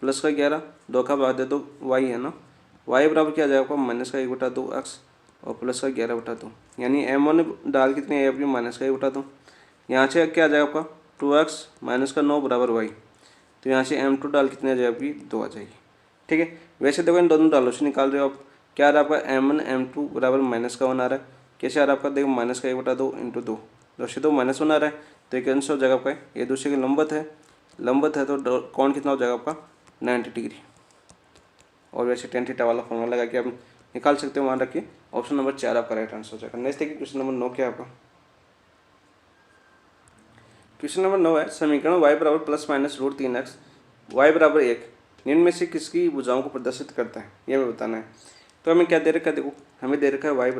+ 11, 2 का भाग दे दो y है ना, y बराबर क्या आ जाएगा आपका -1/2x और +11/2, यानी m1 डाल कितनी है अपनी -1/2। यहाँ से क्या आ जाएगा आपका 2x - 9 = y, तो यहाँ से m2 डाल कितनी आ जाएगी आपकी 2 आ जाएगी। ठीक है, वैसे देखो इन दोनों डालों से निकाल रहे हो आप, क्या आ रहा है आपका m1 m2 बराबर -1 आ रहा है। कैसे आ रहा है आपका, देखो -1/2 × 2, 2 से 2 -1 आ रहा है, तो ये कैंसिल हो जाएगा आपका। ये दूसरे के लंबवत है, लंबवत है तो कोण कितना हो जाएगा आपका 90 डिग्री। और वैसे tan थीटा वाला फॉर्मूला लगा के आप निकाल सकते हो, वहाँ रखिए। ऑप्शन नंबर 4 आपका राइट आंसर हो जाएगा। नेक्स्ट देखिए क्वेश्चन नंबर 9 क्या है आपका। क्वेश्चन नंबर 9 है, समीकरण y = ±√3x y = 1 निम्न में से किसकी भुजाओं को प्रदर्शित करता है, यह हमें बताना है। तो हमें क्या दे रखा है, देखो हमें दे रखा है y =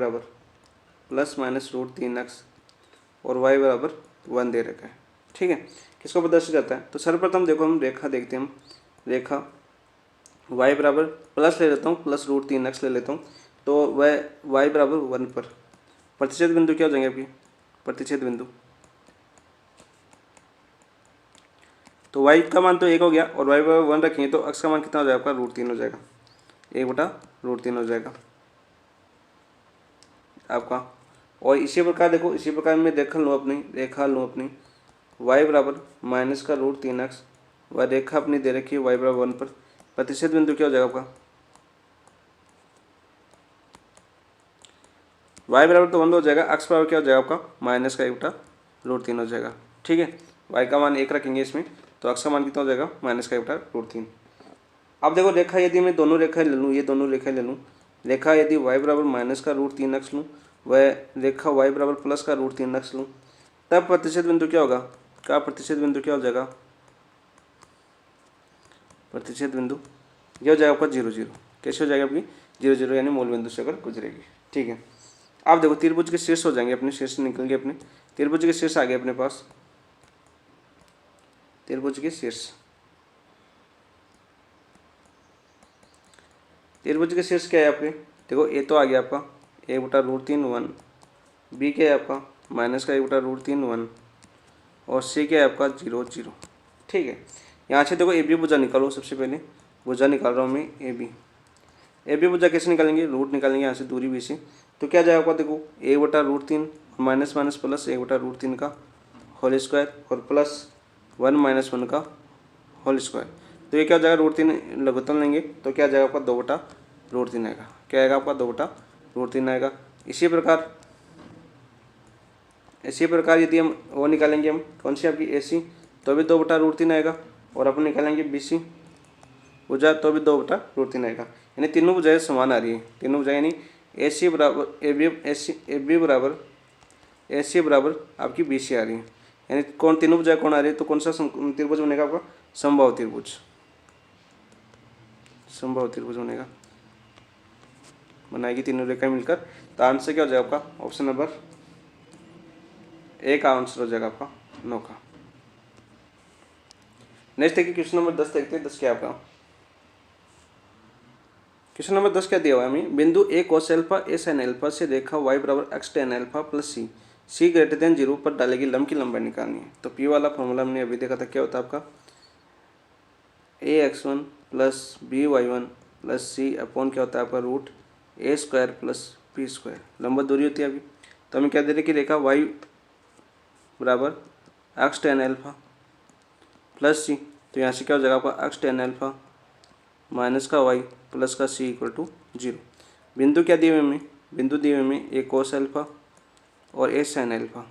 ±√3x और y = 1 दे रखा है। ठीक है, किसको प्रदर्शित करता है, तो सर्वप्रथम देखो हम रेखा देखते हैं। हम रेखा y बराबर प्लस ले लेता हूँ, +√3x ले लेता हूँ, तो वह y = 1 पर प्रतिच्छेद बिंदु क्या हो जाएंगे आपकी, प्रतिच्छेद बिंदु, तो y का मान तो 1 हो गया और y = 1 रखेंगे तो x का मान कितना हो जाएगा आपका √3 हो जाएगा, 1/√3 हो जाएगा आपका। और इसी प्रकार देखो, इसी प्रकार मैं रेखा लूँ अपनी y बराबर -√3x, वह रेखा अपनी दे रखी है y = 1 पर, प्रतिच्छेद बिंदु क्या हो जाएगा आपका, y बराबर तो 1 हो जाएगा, x बराबर क्या हो जाएगा आपका -1/√3 हो जाएगा। ठीक है, y का मान 1 रखेंगे इसमें, तो x का मान कितना हो जाएगा -1/√3। अब देखो रेखा यदि मैं दोनों रेखाएं ले लूँ, ये दोनों रेखाएं ले लूँ, रेखा यदि y बराबर -√3x लूँ, वह रेखा y बराबर +√3x लूँ, तब प्रतिच्छेद बिंदु क्या होगा, का प्रतिच्छेद बिंदु क्या हो जाएगा, प्रतिच्छेद बिंदु ये हो जाएगा आपका 0 0। कैसे हो जाएगा आपकी 0 0, यानी मूल बिंदु से अगर गुजरेगी। ठीक है, अब देखो त्रिभुज के शीर्ष हो जाएंगे अपने, शीर्ष निकल गए अपने, त्रिभुज के शीर्ष आ गए अपने पास, त्रिभुज के शीर्ष, त्रिभुज के शीर्ष क्या है आपके, देखो ए तो आ गया आपका 1/√3 1, बी क्या है आपका -1/√3 1 और सी क्या है आपका 0 0। ठीक है, यहाँ से देखो ए बी भुजा निकालो, सबसे पहले भुजा निकाल रहा हूँ मैं ए बी भुजा कैसे निकालेंगे, रूट निकालेंगे यहाँ से दूरी बी से, तो क्या जाएगा आपका, देखो 1/√3 माइनस माइनस प्लस 1/√3 का होल स्क्वायर और +1 - 1 का होल स्क्वायर, तो ये क्या हो जाएगा √3 लघुत्तम लेंगे तो क्या जाएगा आपका 2/√3 आएगा, क्या आएगा आपका 2/√3 आएगा। इसी प्रकार यदि हम वो निकालेंगे, हम कौन सी आपकी AC, तो भी 2/√3 आएगा, और अपन निकालेंगे BC भुजा तो भी 2/√3 आएगा, यानी तीनों भुजाएं समान आ रही है, तीनों भुजाएं यानी AC बराबर AC बराबर आपकी BC आ रही है, यानी कौन तीनों भुजाएं कौन आ रही है, तो कौन सा त्रिभुज बनेगा आपका समबाहु त्रिभुज, समबाहु त्रिभुज बनेगा, बनाएगी तीनों रेखाएं मिलकर। तो आंसर क्या हो जाएगा आपका ऑप्शन नंबर 1 का आंसर हो जाएगा आपका 9 का। नेक्स्ट देखिए क्वेश्चन नंबर 10 देखते हैं। 10 क्या आपका, क्वेश्चन नंबर 10 क्या दिया हुआ है हमें, बिंदु A cos alpha A sin alpha से रेखा y = x tan alpha plus c > 0 पर डालेगी लंब की लंबाई निकालनी है। तो P वाला फॉर्मूला हमने अभी देखा था, क्या होता है आपका ax1 + by1 + c अपॉन क्या होता है आपका √a² + b², लंबा दूरी होती है अभी। तो हमें क्या दे रहे कि रेखा y = x tan alpha plus c, तो यहाँ से क्या हो जाएगा आपका x tan अल्फा माइनस का y प्लस का c = 0। बिंदु क्या दिए हुए हमें, बिंदु दिए हुए हमें A cos अल्फा और A sin अल्फा,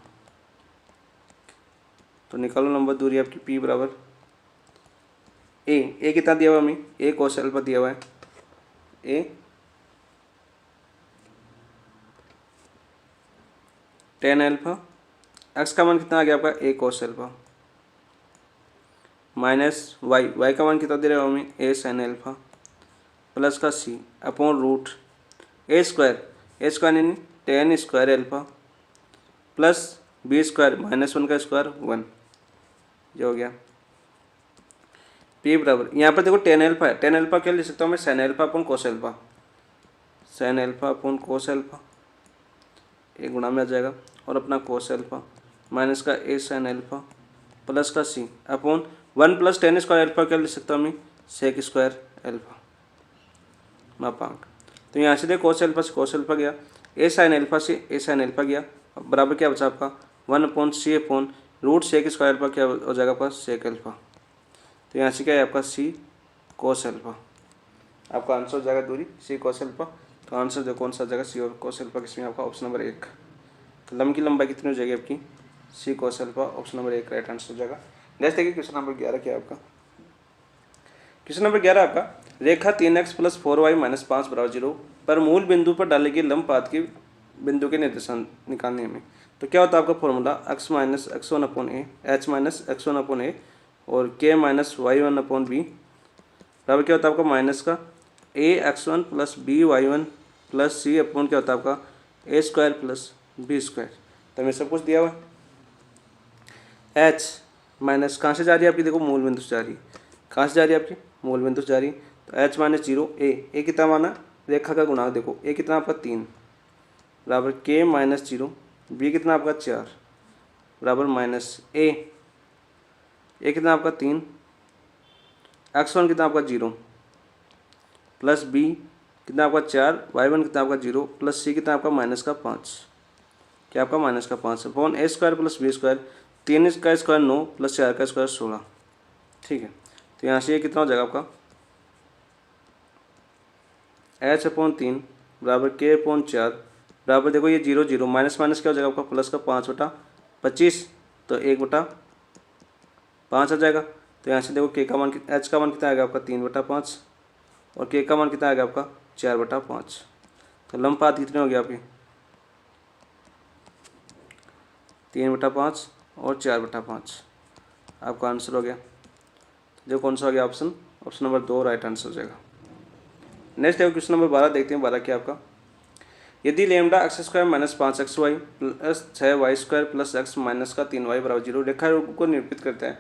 तो निकालो लंबा दूरी आपकी P बराबर A कितना दिया हुआ हमें, A cos अल्फा दिया हुआ है, A tan अल्फा एक्स का मान कितना आ गया आपका ए कोस एल्फा माइनस वाई का मान कितना दे रहा है हमें ए साइन एल्फा प्लस का सी अपॉन रूट ए स्क्वायर यानी tan square alpha plus B square -1 का स्क्वायर 1, ये हो गया। पी बराबर यहाँ पर देखो टेन एल्फा है, टेन एल्फा क्या लिख सकता हूँ मैं साइन एल्फा अपॉन कोस एल्फा, साइन एल्फा अपॉन कोस एल्फा एक गुणा में आ जाएगा और अपना कोस एल्फा माइनस का ए साइन एल्फा प्लस का सी upon 1 plus tan square alpha क्या लिख सकता हूँ मैं सेक स्क्वायर एल्फा मापांक। तो यहाँ से देखो कोस एल्फा से कोस एल्फा गया, ए साइन एल्फा से ए साइन एल्फा गया, बराबर क्या बचा आपका 1/c/रूट सेक स्क्वायर एल्फा क्या हो जाएगा आपका सेक एल्फा। तो यहाँ से क्या है आपका सी कोस एल्फा, आपका आंसर हो जाएगा दूरी सी कोस एल्फा। तो आंसर जो कौन सा जाएगा सी और कोस एल्फा किसमें आपका ऑप्शन नंबर 1। तो लंब की लंबाई कितनी हो जाएगी आपकी c cos alpha, option number 1 right answer हो जाएगा। नेक्स्ट देखिए क्वेश्चन नंबर 11 क्या है आपका। क्वेश्चन नंबर 11 आपका रेखा 3x + 4y - 5 = 0 पर मूल बिंदु पर डाले गए लंब पाद के बिंदु के निर्देशांक निकालने में। तो क्या होता है आपका formula x - x1/a h - x1/a और k - y1/b बराबर क्या होता है आपका माइनस का ax1 + by1 + c अपॉन क्या होता है आपका a² + b²। तो हमें सब कुछ दिया हुआ है। h माइनस कहाँ से जा रही है आपकी देखो मूल बिंदु से जा रही है, कहाँ से जा रही है आपकी मूल बिंदु से जा रही है। तो h - 0 a कितना माना रेखा का गुणांक देखो a कितना आपका 3 बराबर k - 0 b कितना आपका 4 बराबर माइनस a कितना आपका 3 x1 कितना आपका 0 प्लस b कितना आपका 4 y1 कितना आपका 0 प्लस c कितना आपका -5 क्या आपका -5 अपॉन a² + b²। 3 का स्क्वायर 9 प्लस 4 का स्क्वायर 16, ठीक है। तो यहाँ से ये कितना हो जाएगा आपका h/3 बराबर k/4 बराबर देखो ये 0 0 माइनस माइनस क्या हो जाएगा आपका प्लस का 5/25 तो 1/5 आ जाएगा। तो यहाँ से देखो k का मान h का मान कितना आएगा आपका 3/5 और k का मान कितना आएगा आपका 4/5। तो लंबपात कितने हो गया आपके 3/5 और 4/5 आपका आंसर हो गया। जो कौन सा हो गया ऑप्शन नंबर 2 राइट आंसर हो जाएगा। नेक्स्ट देखो क्वेश्चन नंबर 12 देखते हैं। 12 क्या आपका यदि lambda x² - 5xy + 6y² + x - का 3y = 0 रेखा को निरूपित करता है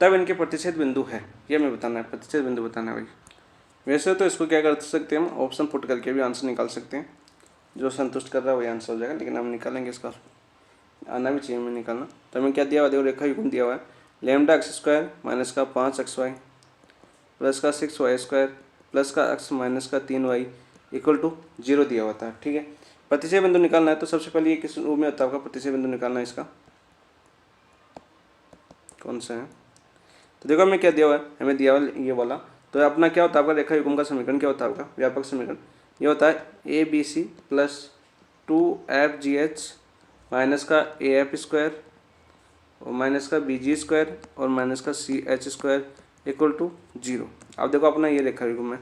तब इनके प्रतिच्छेद बिंदु है, ये हमें बताना है, प्रतिच्छेद बिंदु बताना है भाई। वैसे तो इसको क्या कर सकते हैं हम ऑप्शन पुट करके भी आंसर निकाल सकते हैं, जो संतुष्ट कर रहा है वही आंसर हो जाएगा, लेकिन हम निकालेंगे इसका आना भी चाहिए हमें निकालना। तो हमें क्या दिया हुआ देखो रेखा युग्म दिया हुआ है लेमडा x² - का 5xy प्लस का 6y² प्लस का x - का 3y = 0 दिया हुआ था, ठीक है। प्रतिच्छेद बिंदु निकालना है तो सबसे पहले ये किस रूप में होता है आपका प्रतिच्छेद बिंदु निकालना है, इसका कौन सा है। तो देखो हमें क्या दिया हुआ है, हमें दिया हुआ ये वाला। तो अपना क्या होता है आपका रेखा युग्म का समीकरण क्या होता है आपका व्यापक समीकरण, ये होता है ABC + 2FGH माइनस का AF² और माइनस का BG² और माइनस का CH² = 0। अब देखो अपना ये रेखा युग्म है,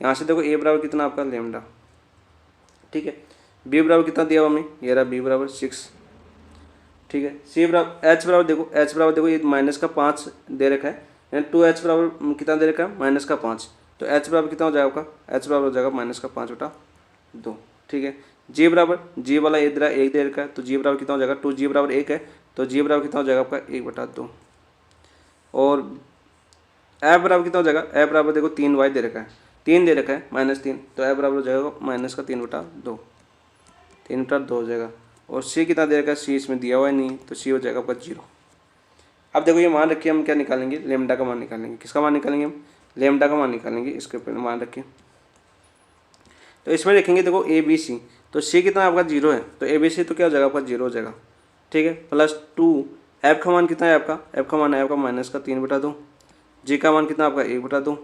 यहाँ से देखो a बराबर कितना आपका लेमडा, ठीक है। b बराबर कितना दिया हुआ हमें, ये रहा b बराबर 6, ठीक है। c बराबर h बराबर देखो ये -5 दे रखा है, यानी 2h बराबर कितना दे रखा है -5। तो h बराबर कितना हो जाएगा आपका h बराबर हो जाएगा -5/2, ठीक है। g बराबर g वाला ये दे रखा है तो g बराबर कितना हो जाएगा 2g बराबर 1 है तो g बराबर कितना हो जाएगा आपका 1/2। और f बराबर कितना हो जाएगा f बराबर देखो 3y दे रखा है, 3 दे रखा है -3 तो f बराबर हो जाएगा -3/2, 3/2 हो जाएगा। और c कितना दे रखा है c इसमें दिया हुआ है नहीं तो c हो जाएगा आपका 0। अब देखो ये मान रखिए हम क्या निकालेंगे लेमडा का मान निकालेंगे, किसका मान निकालेंगे हम लेमडा का मान निकालेंगे, इसके ऊपर मान रखिए। तो इसमें देखेंगे देखो ABC तो c कितना आपका 0 है तो ABC तो क्या हो जाएगा आपका 0 हो जाएगा, ठीक है। +2 f का मान कितना है आपका f का मान है आपका -3/2, g का मान कितना आपका 1/2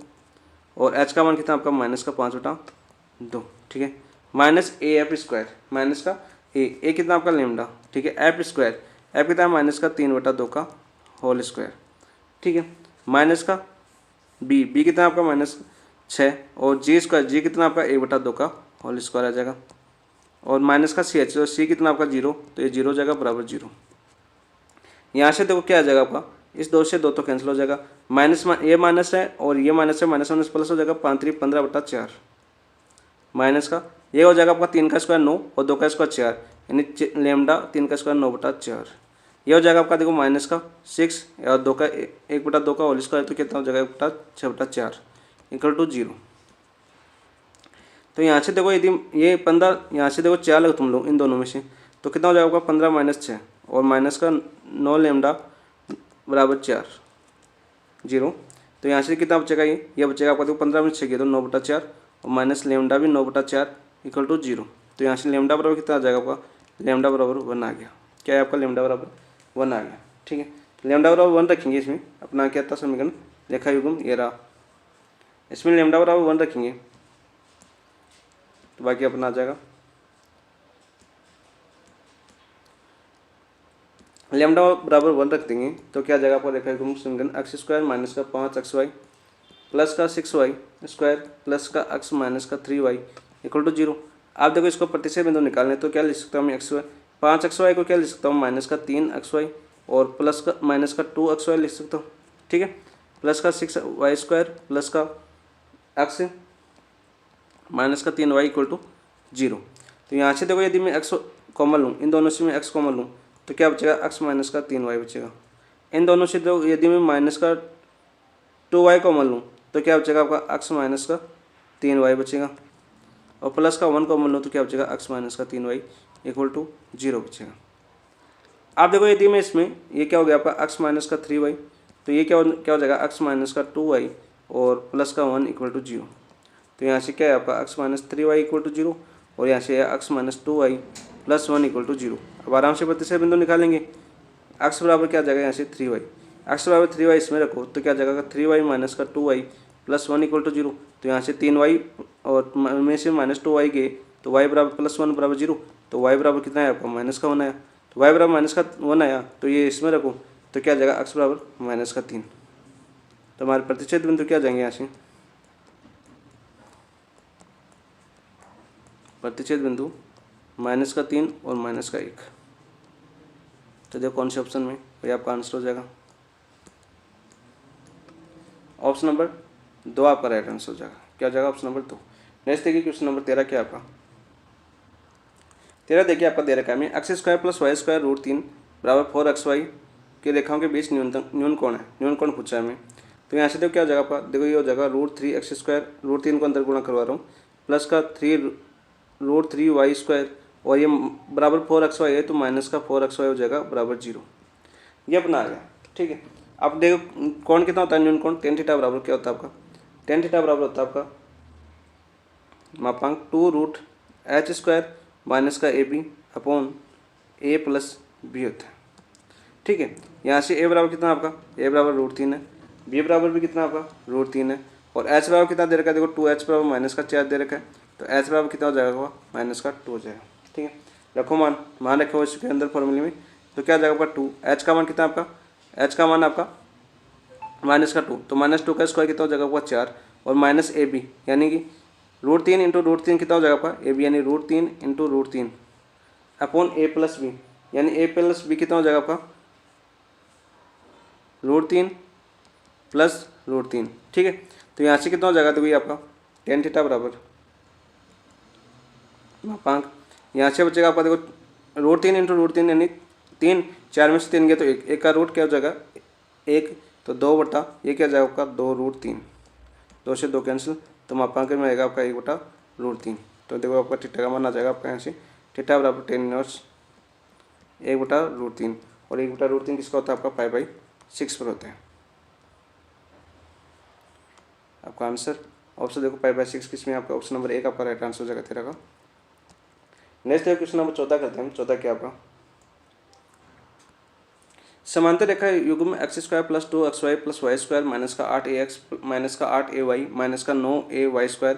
और h का मान कितना आपका -5/2, ठीक है। -AF² माइनस का a कितना आपका लेमडा, ठीक है। f कितना है -3/2 का होल स्क्वायर, ठीक है। माइनस का b कितना आपका -6 और g कितना आपका 1/2 का होल स्क्वायर आ जाएगा। और माइनस का CH और c कितना आपका 0 तो ये 0 हो जाएगा बराबर 0, यहाँ से देखो क्या आ जाएगा आपका, इस 2 से 2 तो कैंसिल हो जाएगा, माइनस ये माइनस है और ये माइनस है, माइनस माइनस प्लस हो जाएगा, 5×3 = 15/4 माइनस का ये हो जाएगा आपका 3 का स्क्वायर 9 और 2 का स्क्वायर 4, यानी लेमडा 3 का स्क्वायर 9/4। ये हो जाएगा आपका देखो माइनस का 6 और 2 का 1/2 का होल स्क्वायर, तो कितना हो जाएगा 1/6/4 = 0। तो यहाँ से देखो यदि ये 15 यहाँ से देखो 4 लगे तुम लोग इन दोनों में से, तो कितना हो जाएगा आपका 15 - 6 और माइनस का 9 लेमडा बराबर 4 0। तो यहाँ से कितना बचेगा, ये बचेगा आपका देखो 15 में 6 किया तो 9/4 और माइनस लेमडा भी 9/4 = 0। तो यहाँ से लेमडा बराबर कितना आ जाएगा आपका, लेमडा बराबर 1 आ गया। क्या है आपका, लेमडा बराबर 1 आ गया। ठीक है, लेमडा बराबर 1 रखेंगे, इसमें अपना क्या था समीकरण रेखा युग्म ये रहा, इसमें लेमडा बराबर 1 रखेंगे तो बाकी अपना आ जाएगा। लेमडा बराबर 1 रख देंगे तो क्या आ जाएगा आपको रेखा युग्म समीकरण x² माइनस का 5xy प्लस का 6y स्क्वायर प्लस का x माइनस का 3y = 0। आप देखो इसको प्रतिच्छेद बिंदु निकालने तो क्या लिख सकता हूँ मैं, 5xy को क्या लिख सकता हूँ, माइनस का 3xy और प्लस का माइनस का 2xy लिख सकता हूँ। ठीक है, प्लस का 6y² प्लस का x माइनस का 3y = 0। तो यहाँ से देखो यदि मैं x कॉमन लूँ, इन दोनों से मैं x कॉमन लूँ तो क्या बचेगा, x माइनस का 3y बचेगा। इन दोनों से तो यदि मैं माइनस का 2y कॉमन लूँ तो क्या बचेगा आपका, x माइनस का 3y बचेगा और प्लस का 1 कॉमन लूँ तो क्या बचेगा, x माइनस का 3y = 0 बचेगा। आप देखो यदि मैं इसमें ये क्या हो गया आपका x माइनस का 3y, तो ये क्या हो जाएगा x माइनस का 2y और प्लस का 1 = 0। तो यहाँ से क्या है आपका x माइनस 3y = 0 और यहाँ से x माइनस 2y प्लस 1 = 0। अब आराम से प्रतिच्छेद बिंदु निकालेंगे, x बराबर क्या आ जाएगा, यहाँ से 3y, x बराबर 3y इसमें रखो तो क्या आ जाएगा 3y माइनस का 2y प्लस 1 = 0। तो यहाँ से 3y और में से माइनस 2y गए तो y बराबर प्लस 1 बराबर 0। तो y बराबर कितना है आपका, माइनस का 1 आया। तो y बराबर माइनस का 1 आया तो ये इसमें रखो तो क्या आ जाएगा, x बराबर माइनस का 3। तो हमारे प्रतिच्छेद बिंदु क्या आ जाएंगे, यहाँ से प्रतिच्छेद बिंदु माइनस का 3 और माइनस का 1। तो देखो कौन से ऑप्शन में भाई आपका आंसर हो जाएगा, ऑप्शन नंबर 2 आपका राइट आंसर हो जाएगा। क्या हो जाएगा, ऑप्शन नंबर 2। नेक्स्ट देखिए क्वेश्चन नंबर 13 क्या आपका, 13 देखिए आपका दे रखा है हमें x² + y² √3 बराबर 4xy की रेखाओं के बीच न्यून कोण है, न्यून कोण पूछा है हमें। तो यहाँ से देखो क्या हो जाएगा आपका, देखो ये हो जाएगा √3x², √3 को अंदर गुणा करवा रहा हूँ, प्लस का 3√3y² और ये बराबर 4xy है तो माइनस का 4xy हो जाएगा बराबर 0। ये अपना आ गया। ठीक है, अब देखो कोण कितना होता है, न्यून कोण tan थीटा बराबर क्या होता है आपका, tan थीटा बराबर होता है आपका मापांक 2√h² माइनस का AB अपॉन a + b होता है। ठीक है, यहाँ से a बराबर कितना आपका, a बराबर √3 है, b बराबर भी कितना आपका √3 है और h बराबर कितना दे रखा है, देखो 2h बराबर माइनस का 4 दे रखा है तो h बराबर कितना हो जाएगा, माइनस का 2 हो जाएगा। ठीक है, रखो मान रखो इसके अंदर फॉर्मूले में, तो क्या आ जाएगा आपका 2, h का मान कितना आपका, h का मान आपका माइनस का 2, तो -2 का स्क्वायर कितना हो जाएगा आपका 4 और माइनस AB यानी कि √3 × √3 कितना हो जाएगा आपका, AB यानी √3 × √3 अपॉन a + b यानी a + b कितना हो जाएगा आपका √3 + √3। ठीक है, तो यहाँ से कितना हो जाएगा, तो ये आपका tan थीटा बराबर मापांक यहाँ से बचेगा आपका देखो √3 × √3 यानी 3, 4 में से 3 गया तो एक का रूट क्या हो जाएगा 1, तो 2 बटा ये क्या जाएगा आपका 2√3, 2 से 2 कैंसिल तो मापांक में आएगा आपका 1/√3। तो देखो आपका थीटा का मान आ जाएगा आपका यहाँ से थीटा बराबर tan 1 1/√3 और 1/√3 किसका होता है आपका 5/6 पर होता है। आपका आंसर ऑप्शन देखो 5/6 किसमें आपका ऑप्शन नंबर 1 आपका राइट आंसर हो जाएगा 13 का। नेक्स्ट है क्वेश्चन नंबर 14 करते हैं। 14 क्या आपका, समांतर रेखा युग्म x² + 2xy + y² माइनस का 8ax माइनस का 8ay माइनस का 9ay²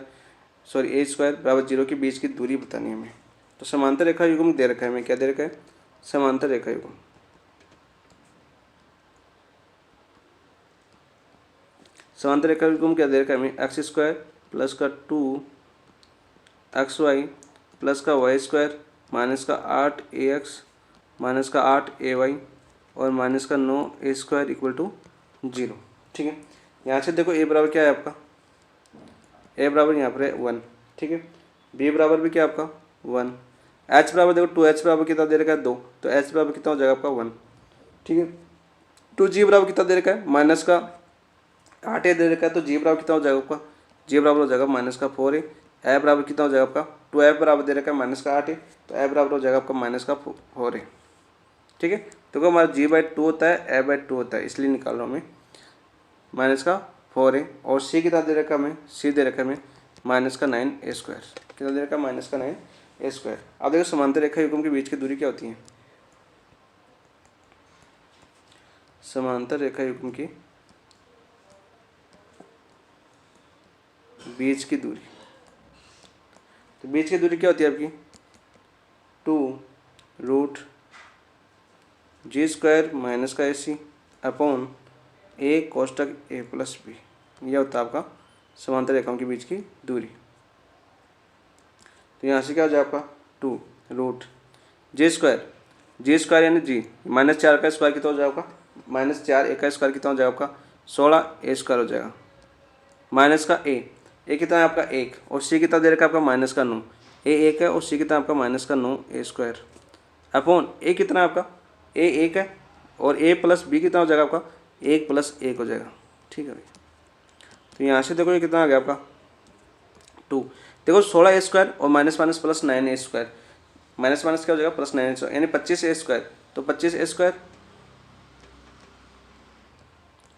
बराबर 0 के बीच की दूरी बतानी है हमें। तो समांतर रेखा युग्म दे रखा है हमें, क्या दे रखा है, समांतर रेखा युग्म। समांतर रेखा युग्म क्या दे रखा है हमें, x² प्लस का 2xy प्लस का y² माइनस का 8ax माइनस का 8ay और माइनस का 9a² इक्वल टू 0। ठीक है, यहाँ से देखो a बराबर क्या है आपका, a बराबर यहाँ पर है 1। ठीक है, b बराबर भी क्या आपका 1, h बराबर देखो 2h बराबर कितना दे रखा है 2, तो h बराबर कितना हो जाएगा आपका 1। ठीक है, 2g बराबर कितना दे रखा है माइनस का 8a दे रखा है, तो g बराबर कितना हो जाएगा आपका, g बराबर हो जाएगा माइनस का 4a। a बराबर कितना हो जाएगा आपका 2f बराबर दे रखा है माइनस का 8a, तो a बराबर हो जाएगा आपका माइनस का 4a। ठीक है, तो हमारा g/2 होता है, a/2 होता है, इसलिए निकाल रहा हूँ मैं माइनस का 4a। और c कितना दे रखा है हमें, c दे रखा है हमें माइनस का 9a²। कितना दे रखा है माइनस का 9a²। अब देखो समांतर रेखा युग्म के बीच की दूरी क्या होती है, समांतर रेखा युग्म की बीच की दूरी, तो बीच की दूरी क्या होती है आपकी 2√g² माइनस का ac upon a कोष्टक a plus b, यह होता है आपका समांतर रेखाओं के बीच की दूरी। तो यहाँ से क्या हो जाए आपका 2√g² यानी g -4 का स्क्वायर कितना हो जाएगा, -4a का स्क्वायर कितना हो जाएगा आपका 16a² हो जाएगा, माइनस का a कितना है आपका 1 और c कितना दे रखा है आपका माइनस का 9, a 1 है और c कितना आपका माइनस का 9a² अपॉन a कितना है आपका a 1 है और a प्लस b कितना हो जाएगा आपका 1 + 1 हो जाएगा। ठीक है भाई, तो यहाँ से देखो ये कितना आ गया आपका 2, देखो 16a² और minus minus plus 9a², minus minus क्या हो जाएगा प्लस 9a² यानी 25a², तो 25a²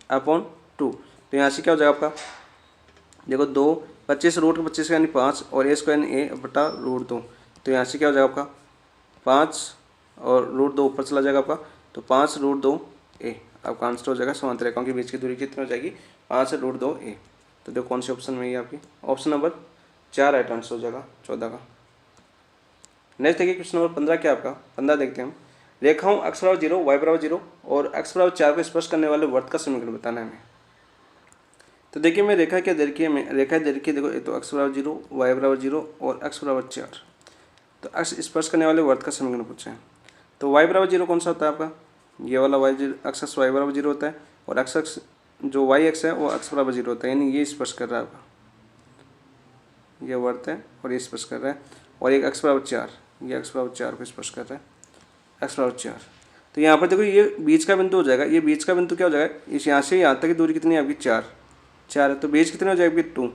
अपॉन 2, तो यहाँ से क्या हो जाएगा आपका देखो 2 25 यानी 5 और a² यानी a/√2, तो यहाँ से क्या हो जाएगा आपका 5 और √2 ऊपर चला जाएगा आपका, तो 5√2a आपका आंसर हो जाएगा। समांतर रेखाओं के बीच की दूरी कितनी हो जाएगी 5√2a। तो देखो कौन से ऑप्शन में ये आपकी ऑप्शन नंबर 4 राइट आंसर हो जाएगा 14 का। नेक्स्ट देखिए क्वेश्चन नंबर 15 क्या आपका 15 देखते हैं हम, रेखाओं x = 0 y = 0 और x = 4 को स्पर्श करने वाले वर्त का समीकरण बताना है हमें। तो देखिए मैं रेखा क्या दे रखी है, मैं रेखा दे रखी है देखो, तो x = 0 y = 0 और x = 4, तो x स्पर्श करने वाले वर्त का समीकरण पूछा है। तो y = 0 कौन सा होता है आपका, ये वाला y अक्ष y = 0 होता है और x जो y अक्ष है वो x = 0 होता है, यानी ये स्पर्श कर रहा है आपका, ये वर्त है और ये स्पर्श कर रहा है, और एक x = 4, ये x = 4 को स्पर्श कर रहा है, x = 4। तो यहाँ पर देखो ये बीच का बिंदु हो जाएगा, ये बीच का बिंदु क्या हो जाएगा, इस यहाँ से यहाँ तक की दूरी कितनी है आपकी 4 है, तो बीच कितनी हो जाएगी 2।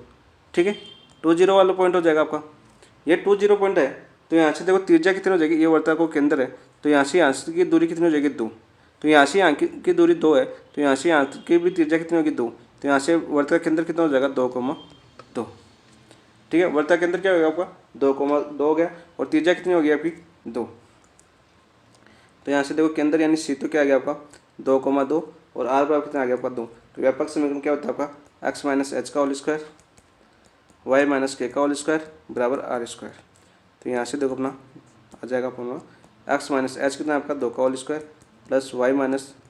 ठीक है, 2 0 वाला पॉइंट हो जाएगा आपका, ये 2 0 पॉइंट है, तो यहाँ से देखो त्रिज्या कितनी हो जाएगी, ये वर्ता को केंद्र है, तो यहाँ से की दूरी कितनी हो जाएगी 2, तो यहाँ से यहाँ की दूरी 2 है, तो यहाँ से यहाँ की भी त्रिज्या कितनी होगी 2, तो यहाँ से वर्त का केंद्र कितना हो जाएगा 2,2। ठीक है, वर्त का केंद्र क्या होगा आपका 2,2 हो गया और त्रिज्या कितनी होगी आपकी 2, तो यहाँ से देखो केंद्र यानी सी तो क्या आ गया आपका 2,2 और आर बराबर कितना आ गया आपका 2। तो व्यापक समीकरण क्या होता है आपका x - h का होल स्क्वायर y - k का होल स्क्वायर बराबर r²। तो यहाँ से देखो अपना आ जाएगा फॉर्मूला x - h कितना आपका 2 का होल स्क्वायर प्लस y -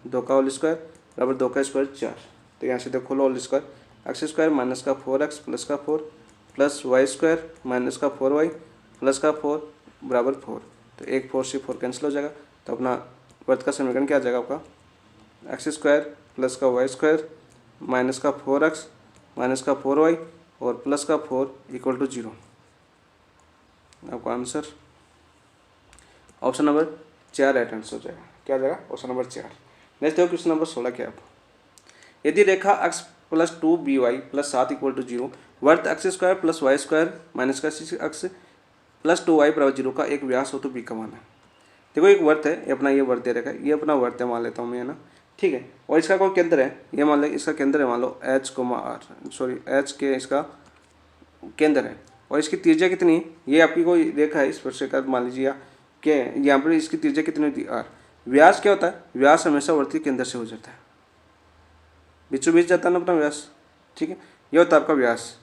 2 का होल स्क्वायर बराबर 2 का स्क्वायर 4। तो यहाँ से देखो खोलो होल स्क्वायर x² माइनस का 4x प्लस का 4 प्लस y² माइनस का 4y प्लस का 4 बराबर 4। तो एक 4 से 4 कैंसिल हो जाएगा, तो अपना वर्त का समीकरण क्या आ जाएगा आपका x² प्लस का y² माइनस का 4x माइनस का 4y और प्लस का 4 = 0। आपका answer option number 4 right answer हो जाएगा। क्या आ जाएगा ऑप्शन नंबर 4। नेक्स्ट देखो क्वेश्चन नंबर 16 क्या है, यदि रेखा x + 2by + 7 = 0 वर्त x² प्लस y² माइनस का 6x प्लस 2y = 0 का एक व्यास हो तो b का मान है। देखो एक वर्त है, ये अपना ये वर्त दे रखा है, ये अपना वर्त है मान लेता हूँ मैं, है ना। ठीक है, और इसका कोई केंद्र है, ये मान लो इसका केंद्र है, मान लो h के इसका केंद्र है और इसकी त्रिज्या कितनी, ये आपकी कोई रेखा है स्पर्शिका मान लीजिए कि यहाँ पर इसकी त्रिज्या कितनी होती है r। व्यास क्या होता है, व्यास हमेशा वर्ती केंद्र से हो जाता है, बीचों बीच जाता है ना अपना व्यास। ठीक है, ये होता है आपका व्यास।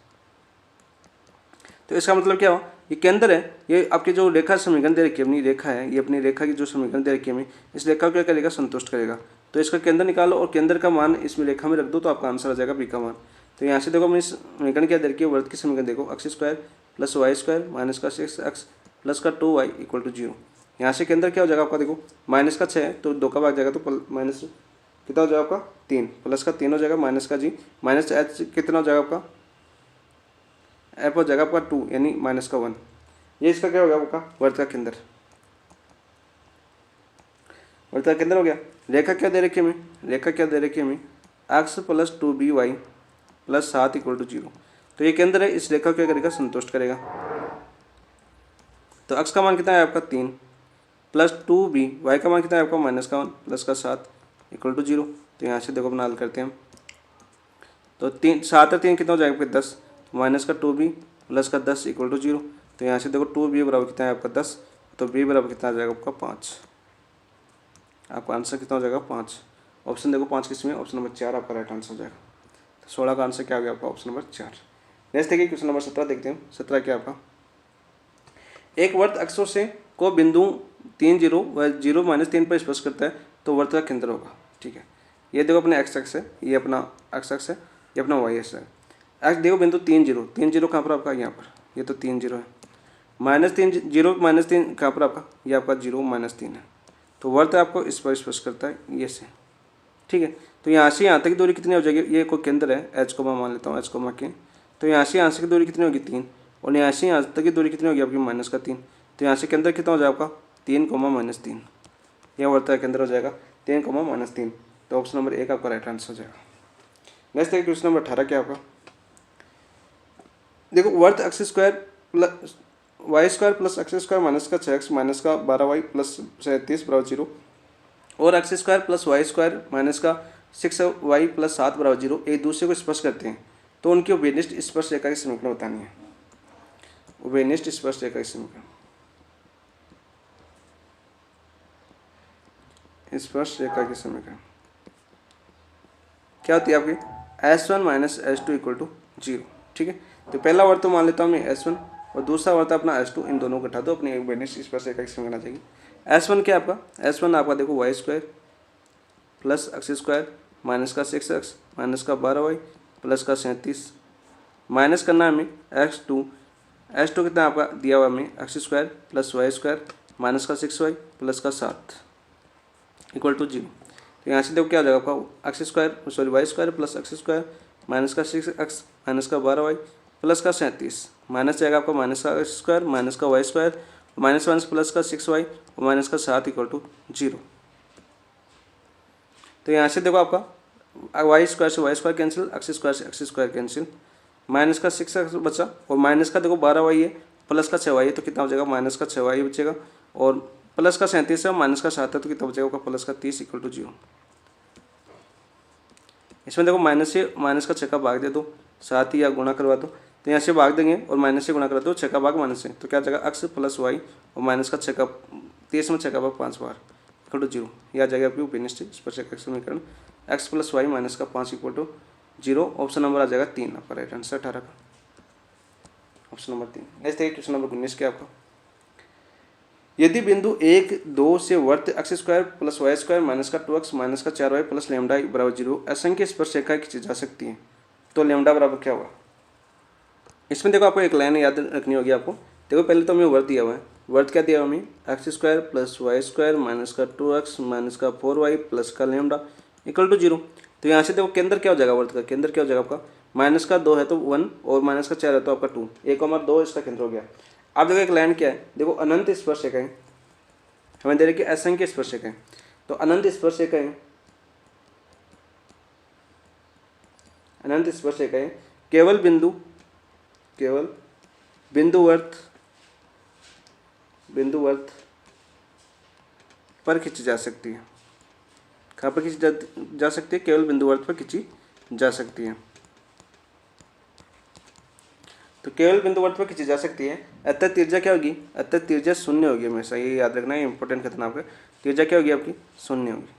तो इसका मतलब क्या हो, ये केंद्र है, ये आपकी जो रेखा समीकरण दे रखी है, अपनी रेखा है, ये अपनी रेखा की जो समीकरण दे रखी है हमें, इस रेखा को क्या करेगा संतुष्ट करेगा। तो इसका केंद्र निकालो और केंद्र का मान इसमें रेखा में रख दो, तो आपका आंसर आ जाएगा बी का मान। तो यहाँ से देखो मैं इस समीकरण क्या दे रखी है, वर्त की समीकरण देखो x² प्लस y² माइनस का 6x प्लस का 2y = 0। यहाँ से केंद्र क्या हो जाएगा आपका, देखो माइनस का 6 है तो 2 का भाग जाएगा तो माइनस कितना हो जाएगा आपका 3, प्लस का 3 हो जाएगा, माइनस का जी माइनस एच कितना हो जाएगा आपका, एफ हो जाएगा आपका 2 यानी माइनस का 1। ये इसका क्या हो गया आपका वृत्त का केंद्र, वृत्त का केंद्र हो गया। रेखा क्या दे रखी है हमें, रेखा क्या दे रखी है हमें, X plus 2by plus 7 equal to 0। तो ये केंद्र है, इस रेखा को क्या करेगा, संतुष्ट करेगा। तो x का मान कितना है आपका 3 प्लस 2b, y का मान कितना है आपका माइनस का 1 प्लस का 7 इक्वल टू 0। तो यहाँ से देखो अपना हल करते हैं हम। तो 7 और 3 कितना हो जाएगा फिर 10, माइनस का 2b प्लस का 10 इक्वल टू 0। तो यहाँ से देखो 2b बराबर कितना है आपका 10, तो b बराबर कितना आ जाएगा आपका 5। आपका आंसर कितना हो जाएगा 5। ऑप्शन देखो 5 किस में, ऑप्शन नंबर 4 आपका राइट आंसर हो जाएगा। तो 16 का आंसर क्या हो गया आपका ऑप्शन नंबर 4। नेक्स्ट देखिए क्वेश्चन नंबर 17 देखते हैं। 17 क्या आपका, एक वर्त अक्षों से को बिंदु 3 0 व 0 -3 पर स्पर्श करता है तो वर्त का केंद्र होगा। ठीक है, ये देखो अपने एक्स अक्ष है, ये अपना एक्स अक्ष है, ये अपना वाई अक्ष है। एक्स देखो बिंदु 3 0 कहाँ पर आपका, यहाँ पर, ये तो 3 0 है। -3 0 -3 कहाँ पर आपका, ये आपका 0 -3 है। तो वर्त आपको इस पर स्पर्श करता है ये से। ठीक है, तो यहाँ से यहाँ तक की दूरी कितनी हो जाएगी, ये कोई केंद्र है एच को मैं मान लेता हूँ, एच को के। तो यहाँ से की दूरी कितनी होगी 3, और यहाँ से यहाँ तक की दूरी कितनी होगी आपकी माइनस का 3। तो यहाँ से केंद्र कितना हो जाएगा आपका 3, -3। यह वर्त का केंद्र हो जाएगा 3, -3। तो ऑप्शन नंबर 1 आपका राइट आंसर हो जाएगा। नेक्स्ट देखिए क्वेश्चन नंबर 18 क्या आपका, देखो वर्त x square plus Y square plus X square minus का 6x माइनस का 12y प्लस 37 बराबर 0 और X square plus Y square minus का 6y प्लस 7 बराबर 0 एक दूसरे को स्पर्श करते हैं तो उनकी उभयनिष्ठ स्पर्श रेखा की समीकरण बतानी है। उभयनिष्ठ स्पर्श रेखा की समीकरण, स्पर्श रेखा की समीकरण क्या होती है आपकी, S1 minus S2 equal to 0। ठीक है, तो पहला वर्त तो मान लेता हूँ मैं S1 और दूसरा वर्त अपना S2, इन दोनों को हटा दो, अपनी उभयनिष्ठ स्पर्श रेखा की समीकरण आ जाएगी। S1 क्या आपका, S1 आपका देखो Y square plus X square minus का 6x माइनस का 12y प्लस का 37 माइनस करना हमें x2 कितना आपका दिया हुआ हमें x square plus Y square minus का 6y प्लस का 7 इक्वल टू 0। तो यहाँ से देखो क्या हो जाएगा आपका X square sorry Y square plus X square minus का 6x माइनस का 12y प्लस का 37 माइनस जाएगा आपका माइनस का एक्स स्क्वायर माइनस का वाई स्क्वायर माइनस प्लस का 6y और माइनस का 7 इक्वल टू 0। तो यहाँ से देखो आपका वाई स्क्वायर से Y square cancel, X square से एक्स स्क्वायर कैंसिल, माइनस का 6x बचा और माइनस का देखो 12y है प्लस का 6y है तो कितना हो जाएगा माइनस का 6y बचेगा और प्लस का 37 है माइनस का 7 है तो कितना बचेगा प्लस का 30 इक्वल टू 0। इसमें देखो माइनस से माइनस का 6 का भाग दे दो, 7 या गुणा करवा दो, तो यहाँ से भाग देंगे और माइनस से गुणा करवा दो, 6 का भाग माइनस से तो क्या जाएगा एक्स प्लस वाई और माइनस का 6 का 30 में 6 का भाग 5 बार इक्वल टू 0। यह आ जाएगा आपकी उभयनिष्ठ स्पर्श रेखा समीकरण एक्स प्लस वाई माइनस का 5 इक्वल टू 0। ऑप्शन नंबर आ जाएगा 3 आपका राइट आंसर 18 का, ऑप्शन नंबर 3। नेक्स्ट देखिए क्वेश्चन नंबर 19 क्या आपका, यदि बिंदु 1 2 से वर्त x square plus Y square minus का 2x माइनस का 4y प्लस लेमडा बराबर 0 असंख्य स्पर्श रेखा खींची जा सकती है तो लेमडा बराबर क्या होगा। इसमें देखो आपको एक लाइन याद रखनी होगी आपको। देखो पहले तो हमें वर्त दिया हुआ है, वर्त क्या दिया हुआ हमें x square plus Y square minus का 2x माइनस का 4y प्लस का लेमडा इक्वल टू 0। तो यहाँ से देखो केंद्र क्या हो जाएगा, वर्त का केंद्र क्या हो जाएगा आपका, माइनस का 2 है तो 1 और माइनस का 4 है तो आपका 2, 1,2 इसका केंद्र हो गया। अब देखो एक लाइन क्या है, देखो अनंत स्पर्श रेखाएं हमें दे रही कि असंख्य स्पर्श रेखाएं, तो अनंत स्पर्श रेखाएं केवल बिंदुवर्त पर खींची जा सकती है। कहाँ पर खींची जा सकती है, केवल बिंदुवर्त पर खींची जा सकती है। तो केवल बिंदुवर्त पर खींची जा सकती है, अतः त्रिज्या क्या होगी, अतः त्रिज्या 0 होगी हमेशा, ये याद रखना है, इंपॉर्टेंट कितना आपका, त्रिज्या क्या होगी आपकी 0 होगी।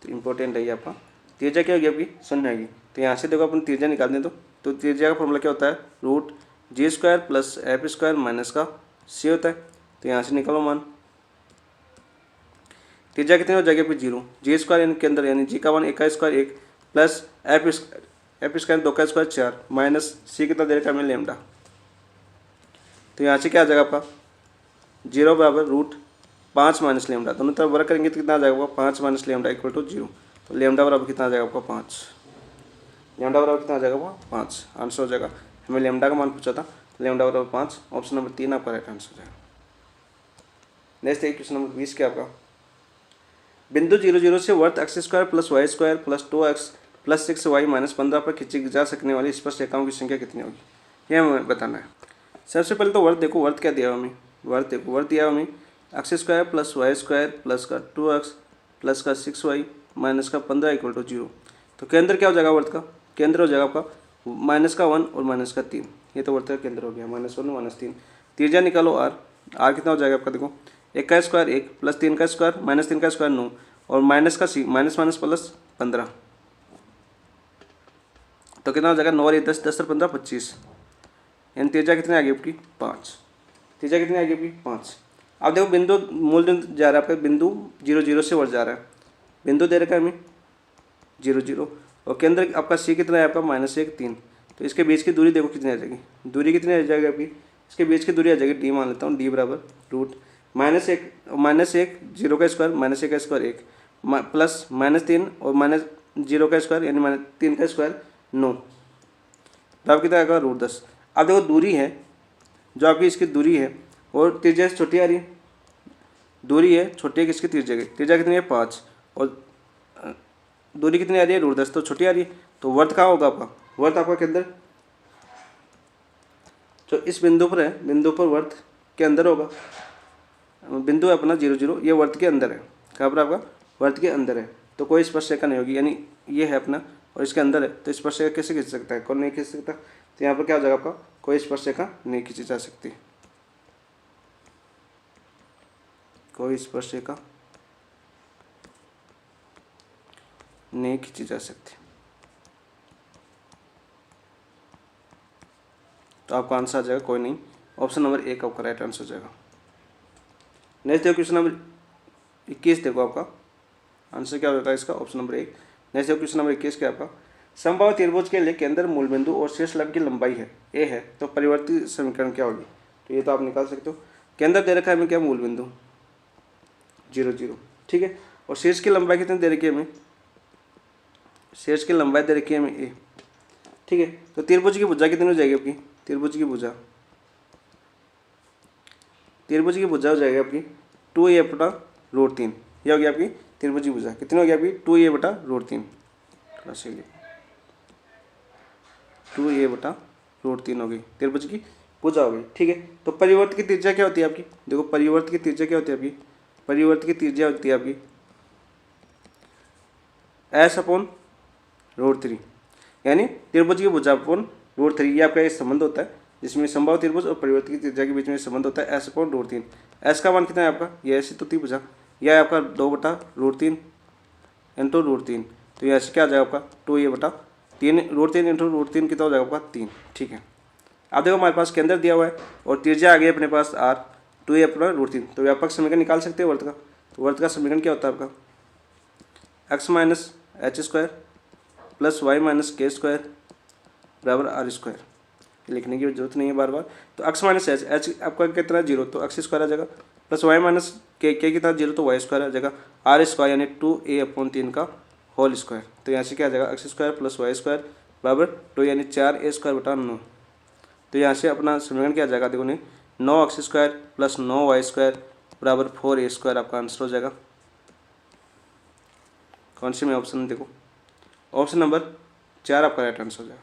तो इंपॉर्टेंट है ये आपका, त्रिज्या क्या होगी आपकी 0 होगी। तो यहाँ से देखो अपन त्रिज्या निकाल दें तो त्रिज्या का फॉर्मूला क्या होता है, root G square plus F square minus का सी होता है। तो यहाँ से निकालो मान, त्रिज्या कितनी हो जाएगी आपकी 0, जी स्क्वायर के अंदर यानी जी का मान 1 का स्क्वायर 1 प्लस एफ स्क्वायर 2 का स्क्वायर 4 माइनस सी कितना दे रखा है हमें लेमडा। तो यहाँ से क्या आ जाएगा आपका 0 बराबर रूट 5 माइनस लेमडा, दोनों तरफ वर्क करेंगे तो कितना आ जाएगा आपका 5 माइनस लेमडा इक्वल टू 0। तो लेमडा बराबर कितना आ जाएगा आपका 5, लेमडा बराबर कितना आ जाएगा वो 5, आंसर हो जाएगा। हमें लेमडा का मान पूछा था, लेमडा बराबर 5, ऑप्शन नंबर 3 आपका राइट आंसर हो जाएगा। नेक्स्ट है क्वेश्चन नंबर 20 क्या आपका, बिंदु 0 0 से वर्त x square plus Y square plus 2x plus 6y minus 15 पर खींची जा सकने वाली स्पर्श रेखाओं की संख्या कितनी होगी, यह हमें बताना है। सबसे पहले तो वर्त देखो, वर्त क्या दिया हमें, वर्त देखो, वर्त दिया हमें x square plus Y square plus का 2x प्लस का 6y माइनस का 15 इक्वल टू 0। तो केंद्र क्या हो जाएगा वर्त का, केंद्र हो जाएगा आपका माइनस का 1 और माइनस का 3, ये तो वर्त का केंद्र हो गया, -1 -3। त्रिज्या निकालो r कितना हो जाएगा आपका, देखो 1 का स्क्वायर 1 प्लस 3 का स्क्वायर माइनस 3 का स्क्वायर 9 और माइनस का सी माइनस माइनस प्लस 15, तो कितना हो जाएगा 9 और 10 10 और 15 25, यानी त्रिज्या कितनी आ गई आपकी 5, त्रिज्या कितनी आ गई आपकी 5। अब देखो बिंदु मूल बिंदु जा रहा है आपका, बिंदु 0 0 से वर्त जा रहा है, बिंदु दे रखा है हमें 0 0 और केंद्र आपका सी कितना है आपका -1 3, तो इसके बीच की दूरी देखो कितनी आ जाएगी, दूरी कितनी आ जाएगी आपकी, इसके बीच की दूरी आ जाएगी डी, मान लेता हूँ डी बराबर रूट -1 0 का स्क्वायर -1 का स्क्वायर 1 प्लस -3 और -0 का स्क्वायर यानी -3 का स्क्वायर 9, तो आप कितना आएगा रूट 10। अब देखो दूरी है जो आपकी इसकी दूरी है और त्रिज्या छोटी आ रही है, दूरी है छोटी है किसकी, त्रिज्या की, त्रिज्या कितनी है 5 और दूरी कितनी आ रही है रूट 10, तो छोटी आ रही है, तो वर्त कहाँ होगा आपका, वर्त आपका के अंदर, जो इस बिंदु पर है, बिंदु पर वर्त के अंदर होगा, बिंदु है अपना 0 0, ये वर्त के अंदर है, कहाँ पर आपका वर्त के अंदर है, तो कोई स्पर्श रेखा नहीं होगी, यानी ये है अपना और इसके अंदर है, तो स्पर्श रेखा कैसे खींच सकता है, कौन नहीं खींच सकता, तो यहाँ पर क्या हो जाएगा आपका कोई स्पर्श रेखा नहीं खींची जा सकती, कोई स्पर्श रेखा नहीं खींची जा सकती, तो आपका आंसर आ जाएगा कोई नहीं, ऑप्शन नंबर 1 आपका राइट आंसर हो जाएगा। नेक्स्ट देखो क्वेश्चन नंबर 21, देखो आपका आंसर क्या होगा इसका, ऑप्शन नंबर 1। नेक्स्ट देखो क्वेश्चन नंबर 21 क्या आपका, समबाहु त्रिभुज के लिए केंद्र मूल बिंदु और शीर्ष लंब की लंबाई है ए है, तो परिवर्तित समीकरण क्या होगी, तो ये तो आप निकाल सकते हो, केंद्र दे रखा है हमें क्या मूल बिंदु 0 0, ठीक है, और शीर्ष की लंबाई कितनी दे रखी है हमें, शीर्ष की लंबाई दे रखी है हमें ए, ठीक है, तो त्रिभुज की भुजा कितनी हो जाएगी आपकी, त्रिभुज की भुजा हो जाएगी आपकी 2a बटा रूट 3, यह हो गया आपकी त्रिभुज की भुजा, कितनी हो गया आपकी 2a बटा रूट 3, 2a बटा रूट 3 हो गई, त्रिभुज की भुजा हो गई, ठीक है। तो परिवर्त की त्रिज्या क्या होती है आपकी, देखो परिवर्त की त्रिज्या क्या होती है आपकी, परिवर्त की त्रिज्या होती है आपकी s अपॉन रूट 3, यानी त्रिभुज की भुजा अपॉन रूट 3, ये आपका एक संबंध होता है जिसमें समबाहु त्रिभुज और परिवर्त की त्रिज्या के बीच में संबंध होता है s अपॉन रूट 3। s का मान कितना है आपका, ये ऐसी तो त्रिभुजा, यह है आपका 2 बटा रूट 3 इंटू रूट 3, तो ये ऐसे क्या आ जाएगा आपका 2a बटा 3 रूट 3 इंटू रूट 3 कितना हो जाएगा आपका 3, ठीक है। अब देखो हमारे पास केंद्र दिया हुआ है और त्रिज्या आ गई अपने पास r, 2a अपना रूट 3, तो व्यापक समीकरण निकाल सकते हैं वर्त का, तो वर्त का समीकरण क्या होता है आपका x minus H square plus Y minus K square बराबर आर स्क्वायर, लिखने की जरूरत नहीं है बार बार, तो x माइनस एच आपका कितना 0, तो एक्स स्क्वायर आ जाएगा, प्लस वाई माइनस के कितना 0, तो वाई स्क्वायर आ जाएगा, आर स्क्वायर यानी 2a अपॉन 3 का होल स्क्वायर, तो यहाँ से क्या आ जाएगा X square plus Y square बराबर 2 यानी 4a स्क्वायर बटा 9, तो यहाँ से अपना समीकरण क्या आ जाएगा, देखो नहीं 9x square plus 9y square बराबर 4a स्क्वायर आपका आंसर हो जाएगा। कौन सी में ऑप्शन देखो, ऑप्शन नंबर 4 आपका राइट आंसर हो जाएगा।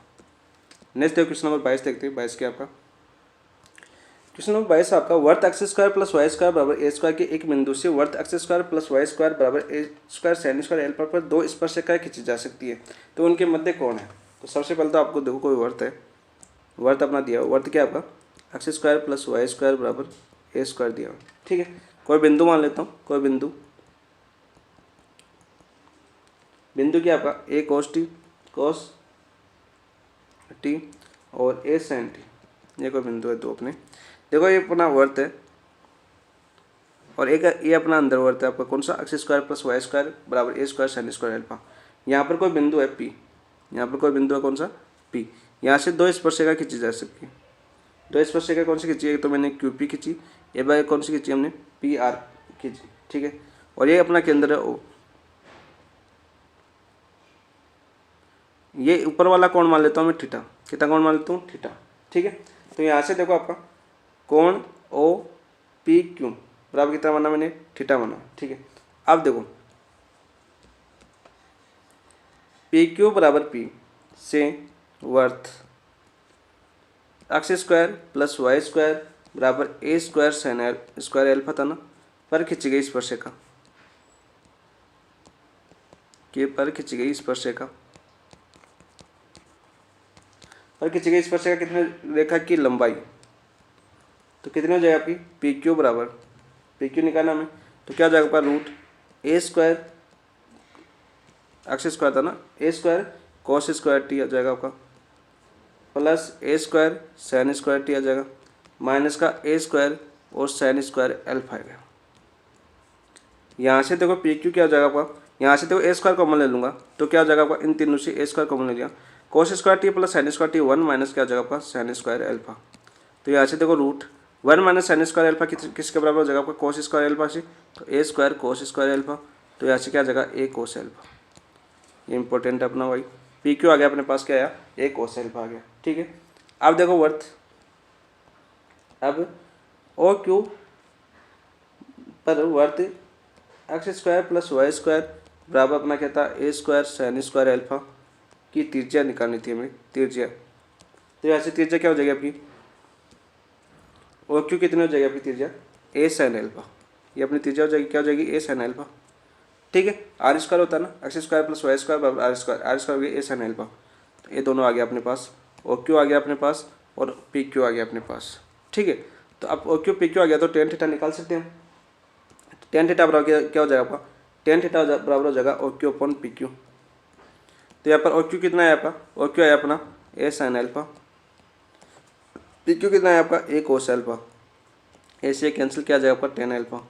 नेक्स्ट देखो क्वेश्चन नंबर 22 देखते हैं, 22 क्या आपका, क्वेश्चन नंबर 22 आपका वर्त x square plus Y square बराबर ए स्क्वायर के एक बिंदु से वर्त x square plus Y square बराबर ए स्क्वायर साइन स्क्वायर एल पर दो स्पर्शरेखाएं खींची जा सकती है, तो उनके मध्य कौन है। तो सबसे पहले तो आपको देखो कोई वर्त है, वर्त अपना दिया हुआ, वर्त क्या आपका X square plus Y square बराबर ए स्क्वायर दिया हुआ, ठीक है। कोई बिंदु मान लेता हूँ, कोई बिंदु क्या आपका ए कोस टी और ए साइन टी, ये कोई बिंदु है दो अपने, देखो ये अपना वर्त है और एक ये अपना अंदर वर्त है आपका कौन सा X square plus Y square बराबर A square sine square alpha. यहाँ पर कोई बिंदु है पी, यहाँ पर कोई बिंदु है कौन सा पी, यहाँ से दो स्पर्शरेखा खींची जा सकती है, दो स्पर्शिका कौन सी खींची, एक तो मैंने क्यू पी खींची, एक बार कौन सी खींची हमने पी आर खींची, ठीक है। और ये अपना केंद्र है ओ। ये ऊपर वाला कोण मान लेता हूँ मैं थीटा, कितना कोण मान लेता हूँ थीटा, ठीक है। तो यहाँ से देखो आपका कोण ओ पी क्यू बराबर कितना माना मैंने थीटा माना, ठीक है। अब देखो पी क्यू बराबर पी से वर्थ X square plus Y square बराबर A square sine square alpha था ना, पर खींची गई स्पर्शिका, के पर खींची गई स्पर्शिका, पर खींची गई स्पर्शिका कितने रेखा की लंबाई, तो कितने हो जाएगा आपकी पी क्यू बराबर, पी क्यू निकालना हमें, तो क्या हो जाएगा आपका root A square x square था ना, ए स्क्वायर कॉस स्क्वायर टी आ जाएगा आपका, प्लस ए स्क्वायर साइन स्क्वायर टी आ जाएगा, माइनस का ए स्क्वायर और साइन स्क्वायर एल्फा आएगा। यहाँ से देखो पी क्यू क्या हो जाएगा आपका, यहाँ से देखो ए स्क्वायर कॉमन ले लूँगा तो क्या हो जाएगा आपका, इन तीनों से ए स्क्वायर कॉमन ले लिया, cos square T plus sine square T 1 minus क्या हो जाएगा आपका साइन स्क्वायर एल्फा। तो यहाँ से देखो root 1 minus sine square alpha किसके बराबर हो जाएगा आपका कोस स्क्वायर एल्फा से, तो ए स्क्वायर कोस स्क्वायर एल्फा, तो यहाँ से क्या आ जाएगा ए कोस एल्फा। ये इंपॉर्टेंट है अपना भाई, पी क्यू आ गया अपने पास, क्या आया ए कोस एल्फा आ गया, ठीक है। अब देखो वर्थ, अब ओ क्यू पर वर्थ X square plus Y square बराबर अपना क्या था A square sine square alpha की त्रिज्या निकालनी थी हमें, त्रिज्या। तो यहाँ से त्रिज्या क्या हो जाएगी आपकी, ओ क्यू कितनी हो जाएगी आपकी त्रिज्या ए साइन एल्फा, ये अपनी त्रिज्या हो जाएगी, क्या हो जाएगी ए साइन एल्फा, ठीक है। आर स्क्वायर होता है ना, X square plus Y square बराबर आर स्क्वायर हो गया ए साइन एल्फा, तो ये दोनों आ गया अपने पास, ओ क्यू आ गया अपने पास और पी क्यू आ गया अपने पास, ठीक है। तो अब ओ क्यू पी क्यू आ गया तो टेन थीटा निकाल सकते हैं, टेन थीटा बराबर क्या हो जाएगा आपका, टेन थीटा बराबर हो जाएगा O Q upon P Q. तो यहाँ पर ओ क्यू कितना है आपका, ओ क्यू है अपना ए साइन एल्फा, पी क्यू कितना है आपका ए कोस एल्फा, ए से कैंसिल किया जाएगा आपका टेन एल्फा,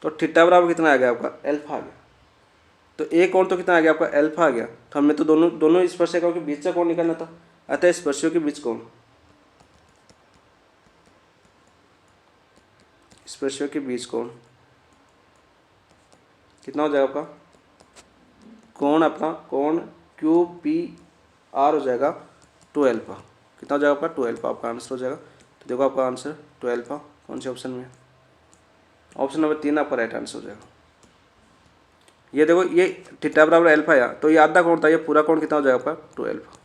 तो थीटा बराबर कितना आ गया आपका एल्फा आ गया। तो ए कोण तो कितना आ गया आपका एल्फा आ गया, तो हमें तो दोनों स्पर्शिकाओं के बीच का कोण निकालना था, अतः स्पर्शियों के बीच कोण, स्पर्शियों के बीच कोण कितना हो जाएगा आपका, कोण अपना कोण क्यू पी आर हो जाएगा 2 एल्फा, कितना हो जाएगा आपका 2 एल्फा आपका आंसर हो जाएगा। तो देखो आपका आंसर 2 एल्फा कौन से ऑप्शन में, ऑप्शन नंबर 3 आपका राइट आंसर हो जाएगा। ये देखो ये थीटा बराबर एल्फा आया, तो ये आधा कोण था, ये पूरा कोण कितना हो जाएगा आपका 2 एल्फा।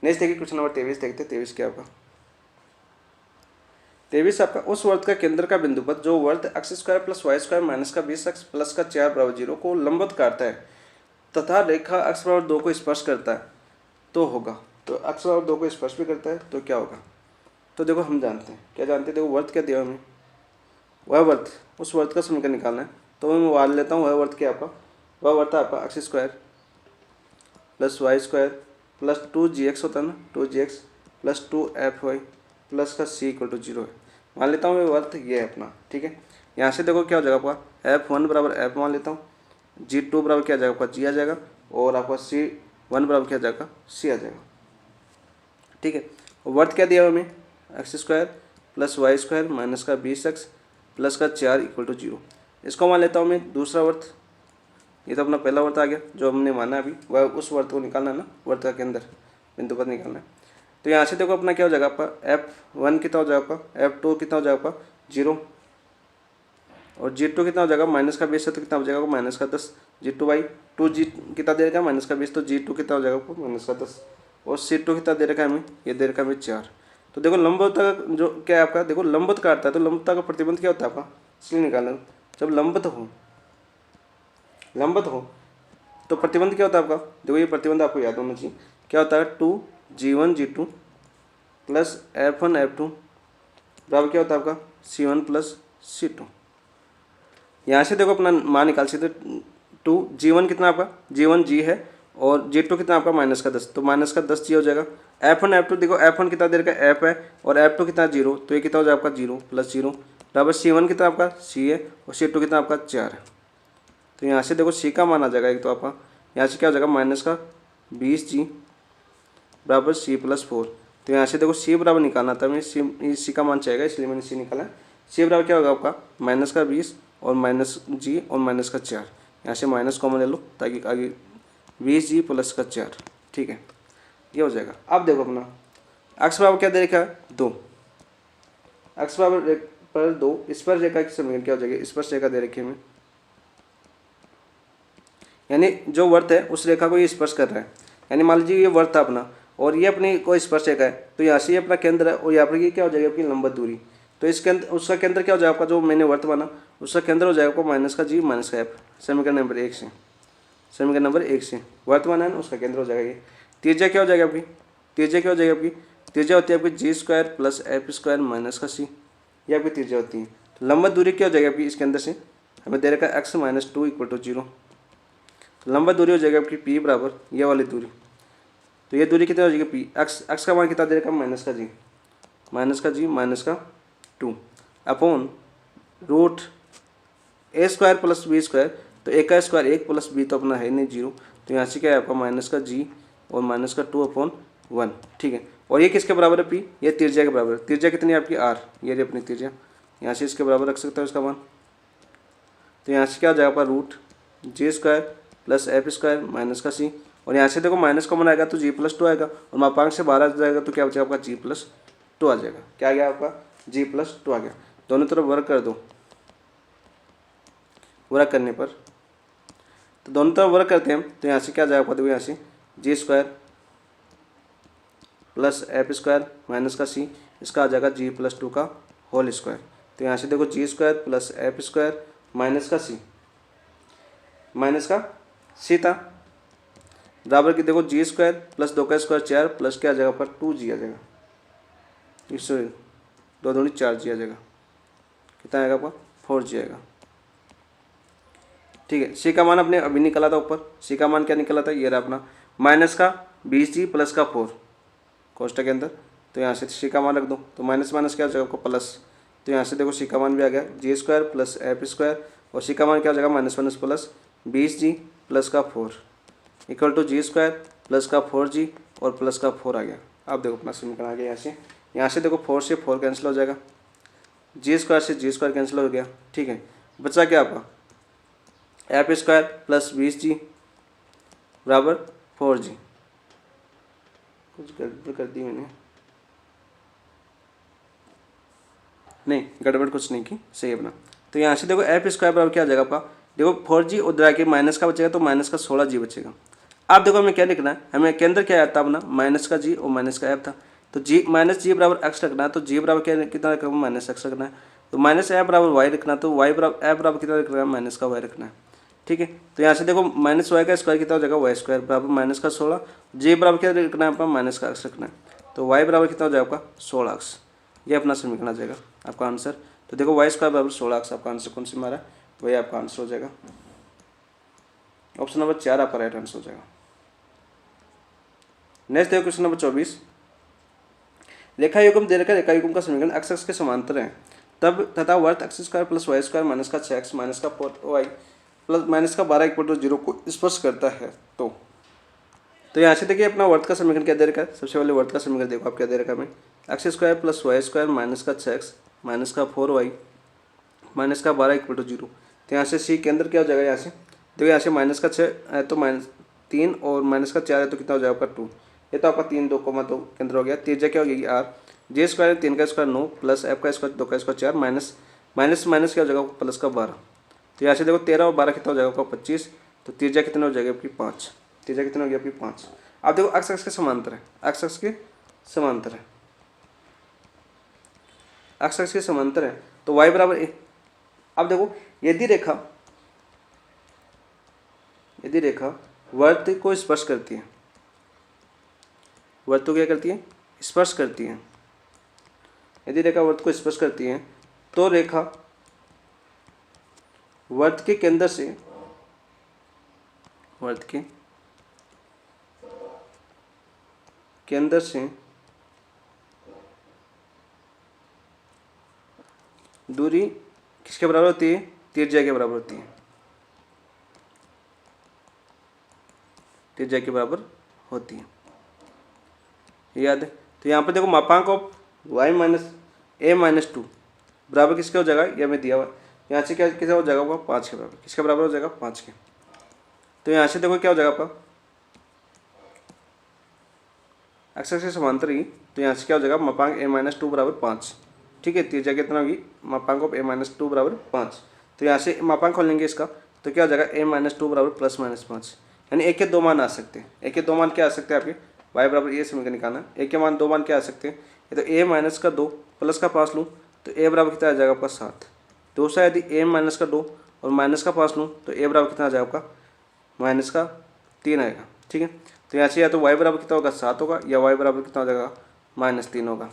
नेक्स्ट देखिए क्वेश्चन नंबर 23 देखते हैं, 23 क्या आपका, 23 आपका उस वर्त का केंद्र का बिंदु पर जो वर्त x square plus Y square minus का 20x प्लस का 4 बराबर 0 को लंबवत काटता है तथा रेखा x बराबर 2 को स्पर्श करता है तो होगा, तो x बराबर 2 को स्पर्श भी करता है तो क्या होगा। तो देखो हम जानते हैं, क्या जानते हैं, देखो वर्त क्या दिया हमें, वह वर्त, उस वर्त का समीकरण निकालना है, तो मैं मान लेता हूँ वह वर्त क्या आपका, वह वर्त है आपका X square plus Y square plus 2gx होता है ना, 2gx प्लस 2fy प्लस का c इक्वल टू 0 है, मान लेता हूँ वर्थ ये है अपना, ठीक है। यहाँ से देखो क्या हो जाएगा आपका f1 बराबर f मान लेता हूँ, g2 बराबर क्या आ जाएगा आपका g आ जाएगा, और आपका c1 बराबर क्या आ जाएगा c आ जाएगा, ठीक है। वर्थ क्या दिया हमें x square plus Y square minus का 20x प्लस का 4 इक्वल टू 0, इसको मान लेता हूँ मैं दूसरा वर्थ, ये तो अपना पहला वर्त आ गया जो हमने माना अभी, वह उस वर्त को निकालना है ना, वर्त के अंदर बिंदु पर निकालना है। तो यहाँ से देखो अपना क्या हो जाएगा आपका f1 कितना हो जाएगा आपका, f2 कितना हो जाएगा आपका 0, और g2 कितना हो जाएगा माइनस का 20 है तो कितना हो जाएगा माइनस का 10, g2 बाई 2g कितना दे रखा है माइनस का 20, तो g2 कितना हो जाएगा आपको माइनस का 10, और c2 कितना दे रखा है हमें, ये दे रखा है हमें 4। तो देखो लंबवता का जो क्या है आपका, देखो लंबवत काटता है तो लंबवता का प्रतिबंध क्या होता है आपका, इसलिए निकालना, जब लंबवत हो तो प्रतिबंध क्या होता है आपका, देखो ये प्रतिबंध आपको याद होना चाहिए, क्या होता है 2g1 g2 plus f1 f2 बराबर क्या होता है आपका c1 प्लस c2। यहाँ से देखो अपना मान निकाल सकते, 2g1 कितना आपका g1 g है और g2 कितना आपका माइनस का 10, तो माइनस का 10 g हो जाएगा। f1 f2 देखो f1 कितना देर का f है और f2 कितना 0, तो ये कितना हो जाएगा आपका 0 प्लस 0 बराबर c1 कितना आपका c है और c2 कितना आपका 4 है। तो यहाँ से देखो c का मान आ जाएगा एक, तो आपका यहाँ से क्या हो जाएगा माइनस का 20g बराबर c प्लस 4, तो यहाँ से देखो सी बराबर निकालना था, मैं सी का मान चाहिएगा इसलिए मैंने सी निकाला। सी बराबर क्या होगा आपका माइनस का 20 और माइनस जी और माइनस का 4। यहाँ से माइनस कॉमन ले लो ताकि आगे 20 जी प्लस का 4, ठीक है, ये हो जाएगा। अब देखो अपना अक्ष बराबर क्या दे रखा है 2, अक्ष बराबर पर 2, स्पर्श रेखा की समीकरण क्या हो जाएगी, स्पर्श रेखा दे रखी है हमें, यानी जो वर्त है उस रेखा को ये स्पर्श कर रहा है। यानी मान लीजिए ये वर्त था अपना और ये अपनी कोई स्पर्श रेखा है, तो यहाँ से ये अपना केंद्र है और यहाँ पर ये क्या हो जाएगी आपकी लंबवत दूरी। तो इस केंद्र उसका केंद्र क्या हो जाएगा आपका, जो मैंने वर्त बना उसका केंद्र हो जाएगा आपको माइनस का जी माइनस का एफ, समीकरण नंबर 1 से, समीकरण नंबर 1 से वर्त बना है ना, उसका केंद्र हो जाएगा ये। त्रिज्या क्या हो जाएगी आपकी, त्रिज्या क्या हो जाएगी आपकी, त्रिज्या होती है आपकी G square plus F square minus का सी, ये आपकी त्रिज्या होती है। तो लंबवत दूरी क्या हो जाएगी आपकी इसके अंदर से, हमें दे रखा है एक्स माइनस 2 इक्वल टू 0। लंबवत दूरी हो जाएगी आपकी पी बराबर ये वाली दूरी, तो ये दूरी कितनी हो जाएगी पी, एक्स का मान कितना दे रखा है माइनस का जी माइनस का 2 upon root A square plus B square, तो ए का स्क्वायर 1 प्लस बी तो अपना है नहीं 0, तो यहाँ से क्या है आपका माइनस का जी और माइनस का 2 अपॉन 1, ठीक है। और ये किसके बराबर है पी, ये त्रिज्या के बराबर है। त्रिज्या कितनी है आपकी आर, ये रही अपनी त्रिज्या, यहाँ से इसके बराबर रख सकते हो इसका मान। तो यहाँ से क्या हो जाएगा आपका root G square plus F square minus का सी, और यहाँ से देखो माइनस कॉमन आएगा तो जी प्लस 2 आएगा, और मापांक से 12 आ जाएगा तो क्या बचेगा आपका जी प्लस 2 आ जाएगा। क्या आ गया आपका जी प्लस 2 आ गया। दोनों तरफ वर्क कर दो, वर्क करने पर तो दोनों तरफ वर्क करते हैं हम, तो यहाँ से क्या जाएगा देखो, यहाँ से G square plus F square minus का सी, इसका आ जाएगा जी प्लस 2 का होल स्क्वायर। तो यहाँ से देखो G square plus F square minus का सी, माइनस का सी था बराबर की देखो जी स्क्वायर प्लस 2 का स्क्वायर 4 प्लस क्या आ जाएगा पर 2 जी आ जाएगा, इससे 2 दूनी 4 जी आ जाएगा, कितना आएगा आपका 4 जी आएगा, ठीक है। सी का मान अपने अभी निकला था ऊपर, सी का मान क्या निकला था, ये रहा अपना माइनस का 20 जी प्लस का 4 कोष्टक के अंदर, तो यहाँ से सी का मान रख दो, तो माइनस माइनस क्या हो जाएगा आपको प्लस, तो यहाँ से देखो सी का मान भी आ गया जी स्क्वायर प्लस एफ स्क्वायर, और सी का मान क्या हो जाएगा माइनस माइनस प्लस 20 जी प्लस का 4 equal to ji square plus का 4 जी और प्लस का 4 आ गया। अब देखो अपना समीकरण आ गया यहाँ से देखो 4 से 4 कैंसिल हो जाएगा, जी स्क्वायर से जी स्क्वायर कैंसिल हो गया, ठीक है। बचा क्या आपका एफ स्क्वायर प्लस 20 जी बराबर 4 जी, कुछ गड़बड़ कर दी मैंने, नहीं गड़बड़ कुछ नहीं की, सही अपना। तो यहाँ से देखो एफ स्क्वायर बराबर क्या आ जाएगा आपका, देखो 4 जी उधर आके माइनस का बचेगा तो माइनस का 16 जी बचेगा। अब देखो हमें क्या लिखना है, हमें केंद्र क्या आया था अपना माइनस का जी और माइनस का एफ था, तो जी माइनस जी बराबर एक्स रखना है, तो जी बराबर क्या कितना रखना है माइनस एक्स रखना है, तो माइनस एफ बराबर वाई रखना है, तो वाई बराबर एफ बराबर कितना रखना है माइनस का वाई रखना है, ठीक है। तो यहाँ से देखो माइनस वाई का स्क्वायर कितना हो जाएगा वाई स्क्वायर बराबर माइनस का 16, जी बराबर क्या रखना है अपना माइनस का एक्स रखना है, तो वाई बराबर कितना हो जाएगा आपका 16 एक्स, ये अपना समीकरण आ जाएगा आपका आंसर। तो देखो वाई स्क्वायर बराबर 16 एक्स आपका आंसर कौन सी मारा, वही आपका आंसर हो जाएगा, ऑप्शन नंबर 4 आपका राइट आंसर हो जाएगा। नेक्स्ट देखो क्वेश्चन नंबर 24, रेखा युग्म दे रखा रेखा युग्म का समीकरण एक्स एक्स के समांतर है तब तथा वर्त x square plus Y square minus का 6x माइनस का 4y प्लस माइनस का 12 इक्वल टू 0 को स्पर्श करता है। तो यहाँ से देखिए अपना वर्त का समीकरण क्या दे रखा है, सबसे पहले वर्त का समीकरण देखो आप क्या दे रखा है हमें, x square plus Y square minus का 6x माइनस का 4y माइनस का 12 इक्वल टू 0। तो यहाँ से सी के अंदर क्या हो जाएगा, यहाँ से देखो यहाँ से माइनस का 6 है तो माइनस 3 और माइनस का 4 है तो कितना हो जाएगा आपका 2, ये तो आपका 3 2 केंद्र हो गया। त्रिज्या क्या हो गई आर, जे स्क्वायर 3 का स्क्वायर 9 प्लस एफ का स्क्वायर 2 का स्क्वायर 4 माइनस माइनस माइनस क्या हो जाएगा प्लस का 12, तो यहाँ से देखो 13 और 12 कितना हो जाएगा आपका 25, तो त्रिज्या कितना हो जाएगी आपकी 5, त्रिज्या कितना हो गया आपकी 5। अब देखो एक्स एक्स के समांतर है, एक्स एक्स के समांतर है, एक्स एक्स के समांतर है, तो वाई बराबर ए। अब देखो यदि रेखा वर्त को स्पर्श करती है, वर्त को क्या करती है स्पर्श करती है, यदि रेखा वर्त को स्पर्श करती है तो रेखा वर्त के केंद्र से दूरी किसके बराबर होती है, त्रिज्या के बराबर होती है, त्रिज्या के बराबर होती है, याद है। तो यहाँ पर देखो मापांक of y minus a minus 2 बराबर किसका हो जाएगा, ये हमें दिया हुआ है। यहाँ से क्या किसका हो जाएगा आपका 5 के बराबर, किसके बराबर हो जाएगा 5 के। तो यहाँ से देखो क्या हो जाएगा आपका एक्स एक्सिस समांतर ही, तो यहाँ से क्या हो जाएगा मापांक a माइनस 2 बराबर 5। ठीक है, त्रिज्या कितना होगी मापांक ऑफ a माइनस 2 बराबर 5। तो यहाँ से मापांक खोल लेंगे इसका, तो क्या हो जाएगा a माइनस 2 बराबर प्लस माइनस 5, यानी एक के दो मान आ सकते हैं। एक के दो मान क्या आ सकते हैं आपके y बराबर ये समीकरण निकालना है। एक के मान दो मान क्या आ सकते हैं, ये तो a माइनस का 2 प्लस का 5 लूँ तो a बराबर कितना आ जाएगा आपका 7। दूसरा यदि a माइनस का 2 और माइनस का 5 लूँ तो a बराबर कितना आ जाएगा आपका माइनस का 3 आएगा। ठीक है, तो यहाँ से या तो y बराबर कितना होगा 7 होगा, या y बराबर कितना हो जाएगा -3 होगा।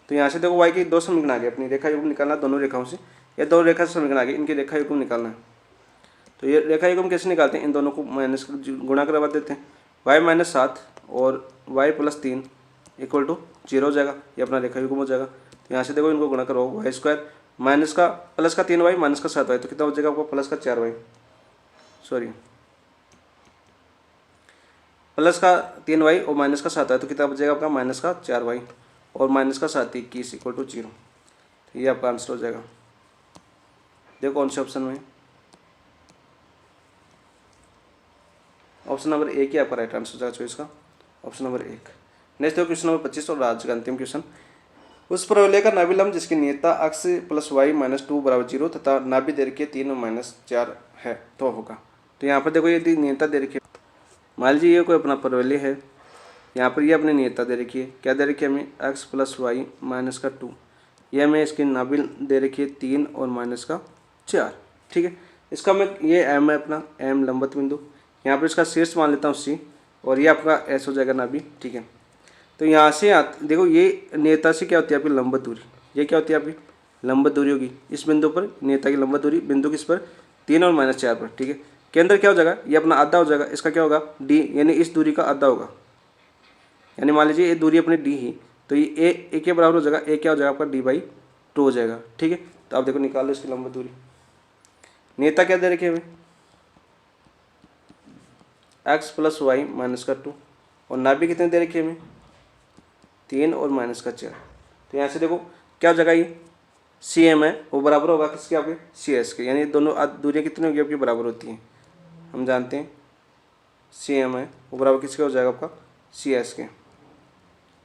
तो यहाँ से देखो y की दो समीकरण आ गए, अपनी रेखा युग्म निकालना दोनों रेखाओं से, या दो रेखा समीकरण आ गए, इनकी रेखा युग्म निकालना है। तो ये रेखा युग्म कैसे निकालते हैं, इन दोनों को माइनस गुणा करवा देते हैं। y माइनस 7 और y प्लस 3 इक्वल टू 0 हो जाएगा, ये अपना रेखा युग्म हो जाएगा। तो यहाँ से देखो इनको गुणा करो, वाई स्क्वायर माइनस का प्लस का 3y माइनस का 7y, तो कितना हो जाएगा आपको प्लस का 4y, सॉरी प्लस का 3y और माइनस का 7y, तो कितना बचेगा आपका माइनस का 4y और माइनस का 7 21 इक्वल टू 0। तो ये आपका आंसर हो जाएगा। देखो कौन से ऑप्शन में, ऑप्शन नंबर एक ही आपका राइट आंसर हो जाएगा चॉइस का, ऑप्शन नंबर 1। नेक्स्ट देखो क्वेश्चन नंबर 25 और आज का अंतिम क्वेश्चन। उस परवलय का नाभि लंब जिसकी नियता अक्ष प्लस y माइनस 2 बराबर 0 तथा नाभि दे रखी है 3 और माइनस 4 है तो होगा। तो यहाँ पर देखो यदि नियता दे रखी है, मान लीजिए ये कोई अपना परवलय है, यहाँ पर ये अपनी नियता दे रखी है, क्या दे रखी है हमें x प्लस वाई माइनस का 2, ये हमें इसकी नाभि दे रखी है 3 और माइनस का 4। ठीक है, इसका मैं ये m है अपना m लंबवत बिंदु, यहाँ पर इसका शीर्ष मान लेता हूँ c, और ये आपका s हो जाएगा नाभि। ठीक है, तो यहाँ से देखो ये नियता से क्या होती है आपकी लंबवत दूरी, ये क्या होती है आपकी लंबवत दूरी होगी इस बिंदु पर, नियता की लंबवत दूरी बिंदु किस पर 3 और माइनस 4 पर। ठीक है, केंद्र क्या हो जाएगा, ये अपना आधा हो जाएगा, इसका क्या होगा d, यानी इस दूरी का आधा होगा, यानी मान लीजिए ये दूरी अपनी d ही, तो ये a के बराबर हो जाएगा, a क्या हो जाएगा आपका d/2 हो जाएगा। ठीक है, तो आप देखो निकाल लो इसकी लंबवत दूरी। नियता क्या दे रखी है हमें x प्लस वाई माइनस का 2, और नाभि कितने दे रखी है हमें 3 और माइनस का 4। तो यहाँ से देखो क्या हो जाएगा, ये सी एम है वो बराबर होगा किसके आपके सी एस के, यानी दोनों दूरियाँ कितनी होगी आपकी बराबर होती हैं, हम जानते हैं सी एम है वो बराबर किसके हो जाएगा आपका सी एस के।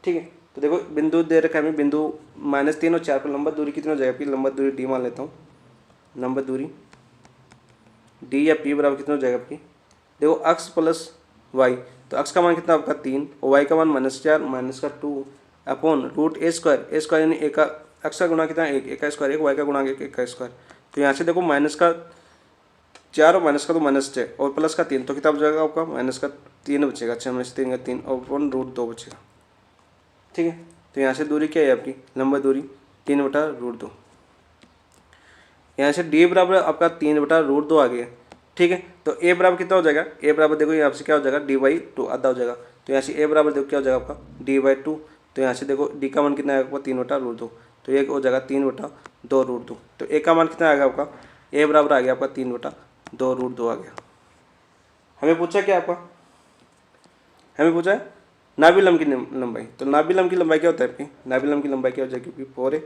ठीक है, तो देखो बिंदु दे रखा है हमें, बिंदु -3 और 4 पर लंबवत दूरी कितनी हो जाएगी आपकी, लंबवत दूरी डी मान लेता हूँ, लंबवत दूरी डी या पी बराबर कितना हो जाएगा आपकी, देखो x प्लस वाई, तो x का मान कितना आपका 3 और y का मान -4 माइनस का 2 अपॉन रूट a स्क्वायर यानी एक का x का गुणा कितना 1, 1 का स्क्वायर 1, y का गुणा 1, 1 का स्क्वायर। तो यहाँ से देखो माइनस का 4 और माइनस का तो -6 और प्लस का 3, तो कितना बचेगा आपका माइनस का 3 बचेगा, 6 में से 3 का 3 और अपॉन रूट 2 बचेगा। ठीक है, तो यहाँ से दूरी क्या है आपकी लंबा दूरी 3/√2, यहाँ से d बराबर आपका 3/√2 आ गया। ठीक है, तो a बराबर कितना हो जाएगा, a बराबर देखो यहाँ से क्या हो जाएगा d/2 आधा हो जाएगा, तो यहाँ से a बराबर देखो क्या हो जाएगा आपका d/2, तो यहाँ से देखो d का मान कितना आएगा आपका 3/√2, तो ये हो जाएगा 3/2√2, तो a का मान कितना आएगा आपका a बराबर आ गया आपका 3/2√2 आ गया। हमें पूछा क्या आपका, हमें पूछा है नाभि लंब की लंबाई, तो नाभि लंब की लंबाई क्या होता है आपकी, नाभि लंब की लंबाई क्या हो जाएगी क्योंकि 4 है,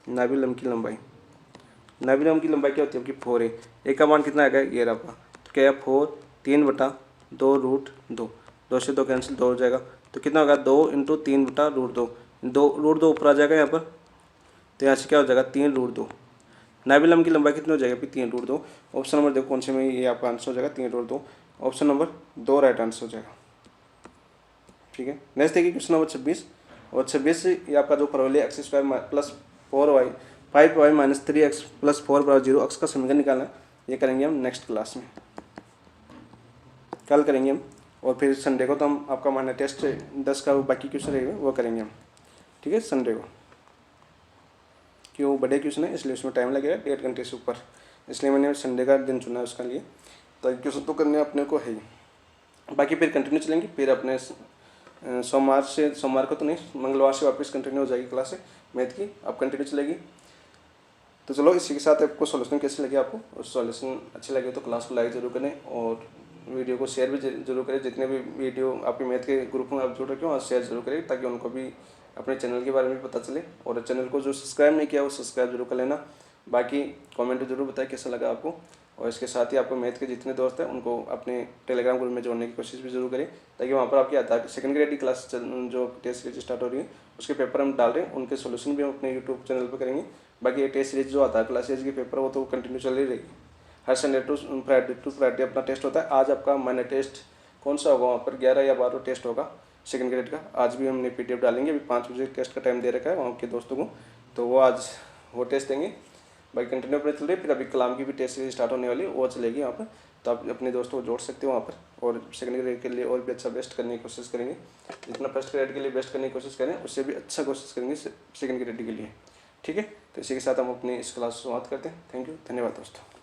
नाभि लंब की लंबाई, नाभि लंब की लंबाई क्या होती है आपकी 4 है, ए का मान कितना आएगा ये रहा आपका, तो क्या है 4 3/2√2, 2 से 2 कैंसिल 2 हो जाएगा, तो कितना होगा 2 × 3/√2, 2√2 ऊपर आ जाएगा यहाँ पर, तो यहाँ से क्या हो जाएगा 3√2। नाभि लंब की लंबाई कितनी हो जाएगी 3√2। ऑप्शन नंबर देखो कौन से में ये आपका आंसर हो जाएगा 3√2, ऑप्शन नंबर 2 राइट आंसर हो जाएगा। ठीक है, नेक्स्ट देखिए क्वेश्चन नंबर 26, और 26 ये आपका जो परवलय x square plus 4y 5y minus 3x plus 4 बराबर 0 अक्ष का समीकरण निकालना है, ये करेंगे हम नेक्स्ट क्लास में, कल करेंगे हम, और फिर संडे को तो हम आपका माना टेस्ट 10 का बाकी क्वेश्चन रहेगा वो करेंगे हम। ठीक है, संडे को, क्यों बड़े क्वेश्चन है इसलिए उसमें टाइम लगेगा 1.5 घंटे से ऊपर, इसलिए मैंने संडे का दिन चुना है उसके लिए, तो क्वेश्चन तो करने अपने को है ही, बाकी फिर कंटिन्यू चलेंगे, फिर अपने सोमवार को तो नहीं मंगलवार से वापस कंटिन्यू हो जाएगी क्लास मैथ की, अब कंटिन्यू चलेगी। तो चलो इसी के साथ आपको सॉल्यूशन कैसे लगे आपको, और सॉल्यूशन अच्छे लगे तो क्लास को लाइक जरूर करें, और वीडियो को शेयर भी जरूर करें। जितने भी वीडियो आपके मैथ के ग्रुप में आप जुड़ रखे हो वहाँ शेयर जरूर करें, ताकि उनको भी अपने चैनल के बारे में पता चले। और चैनल को जो सब्सक्राइब नहीं किया वो सब्सक्राइब जरूर कर लेना। बाकी कमेंट में जरूर बताएं कैसा लगा आपको। और इसके साथ ही आपको मैथ के जितने दोस्त हैं उनको अपने टेलीग्राम ग्रुप में जोड़ने की कोशिश भी जरूर करें, ताकि वहाँ पर आपकी आधार सेकंड ग्रेड की क्लास जो टेस्ट सीरीज स्टार्ट हो रही है उसके पेपर हम डाल रहे हैं, उनके सोल्यूशन भी हम अपने यूट्यूब चैनल पर करेंगे। बाकी ये टेस्ट सीरीज जो आता है क्लासेज के पेपर वो तो कंटिन्यू चल ही रहेगी। हर संडे टू फ्राइडे अपना टेस्ट होता है। आज आपका माइनर टेस्ट कौन सा होगा, वहाँ पर 11 या 12 टेस्ट होगा सेकंड ग्रेड का। आज भी हमने PDF डालेंगे, अभी 5 बजे टेस्ट का टाइम दे रखा है वहाँ के दोस्तों को, तो वो आज वो टेस्ट देंगे। बाकी कंटिन्यू अपने चल रही है। फिर अभी कलाम की भी टेस्ट सीरीज स्टार्ट होने वाली वो चलेगी वहाँ पर, तो आप अपने दोस्तों को जोड़ सकते हो वहाँ पर। और सेकंड ग्रेड के लिए और भी अच्छा बेस्ट करने की कोशिश करेंगे। जितना फर्स्ट ग्रेड के लिए बेस्ट करने की कोशिश करें उससे भी अच्छा कोशिश करेंगे सेकंड ग्रेड के लिए। ठीक है, तो इसी के साथ हम अपनी इस क्लास को समाप्त करते हैं। थैंक यू, धन्यवाद दोस्तों।